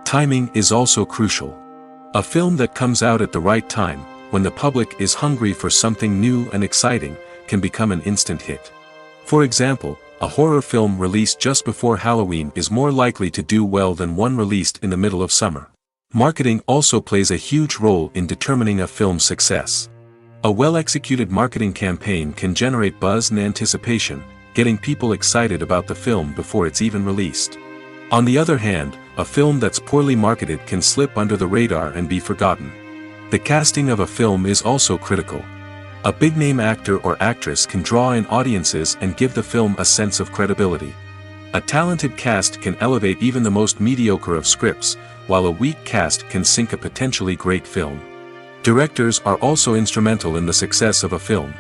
Speaker 1: Timing is also crucial. A film that comes out at the right time, when the public is hungry for something new and exciting, can become an instant hit. For example, a horror film released just before Halloween is more likely to do well than one released in the middle of summer. Marketing also plays a huge role in determining a film's success. A well-executed marketing campaign can generate buzz and anticipation, getting people excited about the film before it's even released. On the other hand, a film that's poorly marketed can slip under the radar and be forgotten. The casting of a film is also critical. A big-name actor or actress can draw in audiences and give the film a sense of credibility. A talented cast can elevate even the most mediocre of scripts, while a weak cast can sink a potentially great film. Directors are also instrumental in the success of a film.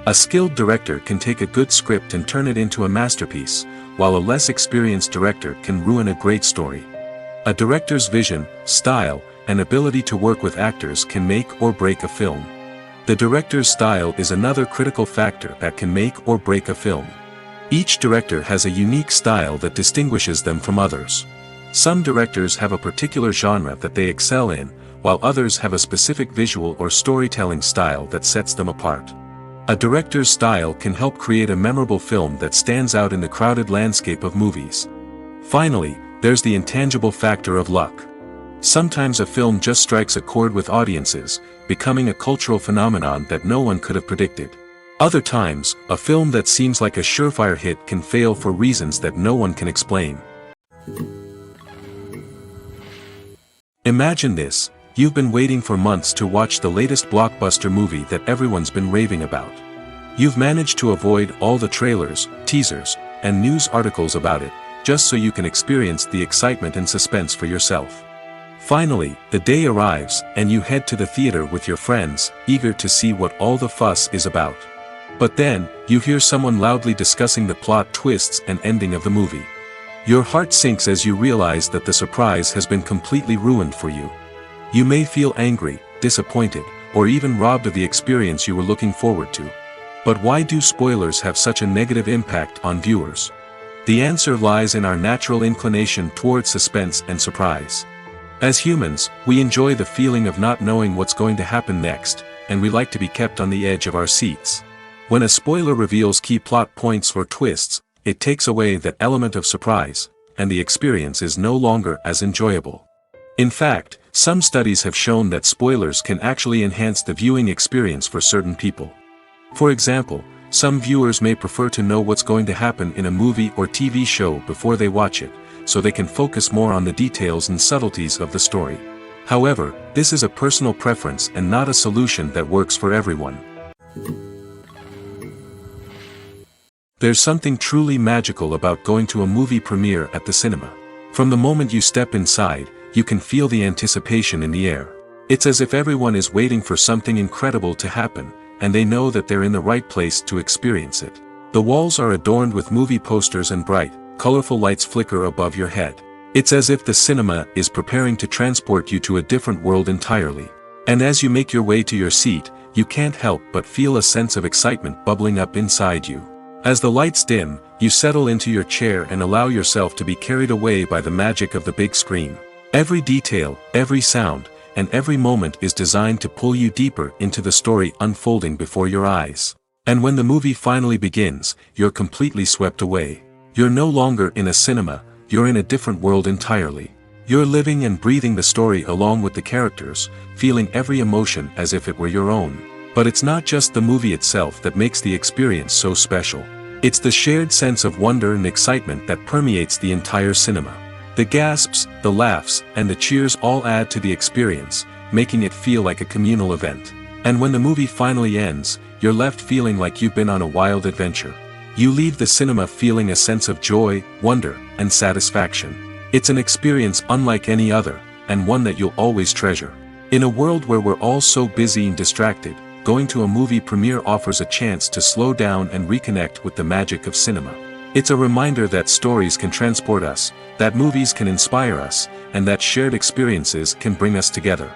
Speaker 1: A skilled director can take a good script and turn it into a masterpiece, while a less experienced director can ruin a great story. A director's vision, style, and ability to work with actors can make or break a film. The director's style is another critical factor that can make or break a film. Each director has a unique style that distinguishes them from others. Some directors have a particular genre that they excel in, while others have a specific visual or storytelling style that sets them apart. A director's style can help create a memorable film that stands out in the crowded landscape of movies. Finally, there's the intangible factor of luck. Sometimes a film just strikes a chord with audiences, becoming a cultural phenomenon that no one could have predicted. Other times, a film that seems like a surefire hit can fail for reasons that no one can explain. Imagine this: you've been waiting for months to watch the latest blockbuster movie that everyone's been raving about. You've managed to avoid all the trailers, teasers, and news articles about it, just so you can experience the excitement and suspense for yourself. Finally, the day arrives, and you head to the theater with your friends, eager to see what all the fuss is about. But then, you hear someone loudly discussing the plot twists and ending of the movie. Your heart sinks as you realize that the surprise has been completely ruined for you. You may feel angry, disappointed, or even robbed of the experience you were looking forward to. But why do spoilers have such a negative impact on viewers? The answer lies in our natural inclination towards suspense and surprise. As humans, we enjoy the feeling of not knowing what's going to happen next, and we like to be kept on the edge of our seats. When a spoiler reveals key plot points or twists, it takes away that element of surprise, and the experience is no longer as enjoyable. In fact, some studies have shown that spoilers can actually enhance the viewing experience for certain people. For example, some viewers may prefer to know what's going to happen in a movie or TV show before they watch it, so they can focus more on the details and subtleties of the story. However, this is a personal preference and not a solution that works for everyone. There's something truly magical about going to a movie premiere at the cinema. From the moment you step inside, you can feel the anticipation in the air. It's as if everyone is waiting for something incredible to happen, and they know that they're in the right place to experience it. The walls are adorned with movie posters and bright, colorful lights flicker above your head. It's as if the cinema is preparing to transport you to a different world entirely. And as you make your way to your seat, you can't help but feel a sense of excitement bubbling up inside you. As the lights dim, you settle into your chair and allow yourself to be carried away by the magic of the big screen. Every detail, every sound, and every moment is designed to pull you deeper into the story unfolding before your eyes. And when the movie finally begins, you're completely swept away. You're no longer in a cinema, you're in a different world entirely. You're living and breathing the story along with the characters, feeling every emotion as if it were your own. But it's not just the movie itself that makes the experience so special. It's the shared sense of wonder and excitement that permeates the entire cinema. The gasps, the laughs, and the cheers all add to the experience, making it feel like a communal event. And when the movie finally ends, you're left feeling like you've been on a wild adventure. You leave the cinema feeling a sense of joy, wonder, and satisfaction. It's an experience unlike any other, and one that you'll always treasure. In a world where we're all so busy and distracted, going to a movie premiere offers a chance to slow down and reconnect with the magic of cinema. It's a reminder that stories can transport us, that movies can inspire us, and that shared experiences can bring us together.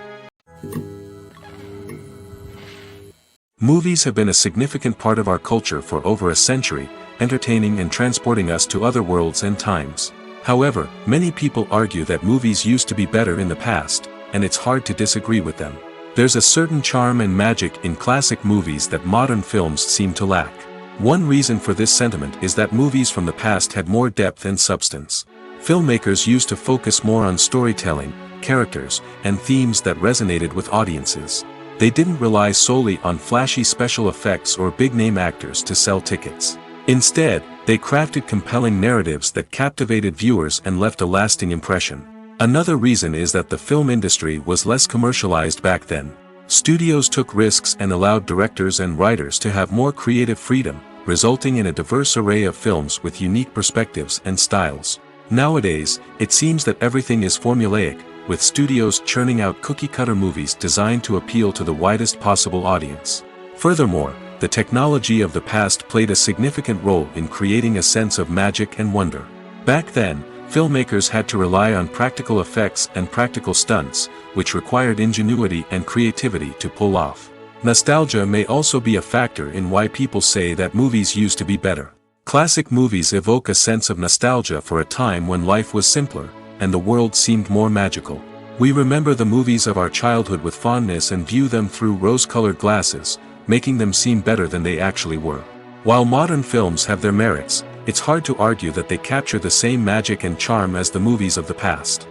Speaker 1: Movies have been a significant part of our culture for over a century, entertaining and transporting us to other worlds and times. However, many people argue that movies used to be better in the past, and it's hard to disagree with them. There's a certain charm and magic in classic movies that modern films seem to lack. One reason for this sentiment is that movies from the past had more depth and substance. Filmmakers used to focus more on storytelling, characters, and themes that resonated with audiences. They didn't rely solely on flashy special effects or big-name actors to sell tickets. Instead, they crafted compelling narratives that captivated viewers and left a lasting impression. Another reason is that the film industry was less commercialized back then. Studios took risks and allowed directors and writers to have more creative freedom, resulting in a diverse array of films with unique perspectives and styles. Nowadays, it seems that everything is formulaic, with studios churning out cookie-cutter movies designed to appeal to the widest possible audience. Furthermore, the technology of the past played a significant role in creating a sense of magic and wonder. Back then, filmmakers had to rely on practical effects and practical stunts, which required ingenuity and creativity to pull off. Nostalgia may also be a factor in why people say that movies used to be better. Classic movies evoke a sense of nostalgia for a time when life was simpler, and the world seemed more magical. We remember the movies of our childhood with fondness and view them through rose-colored glasses, making them seem better than they actually were. While modern films have their merits, it's hard to argue that they capture the same magic and charm as the movies of the past.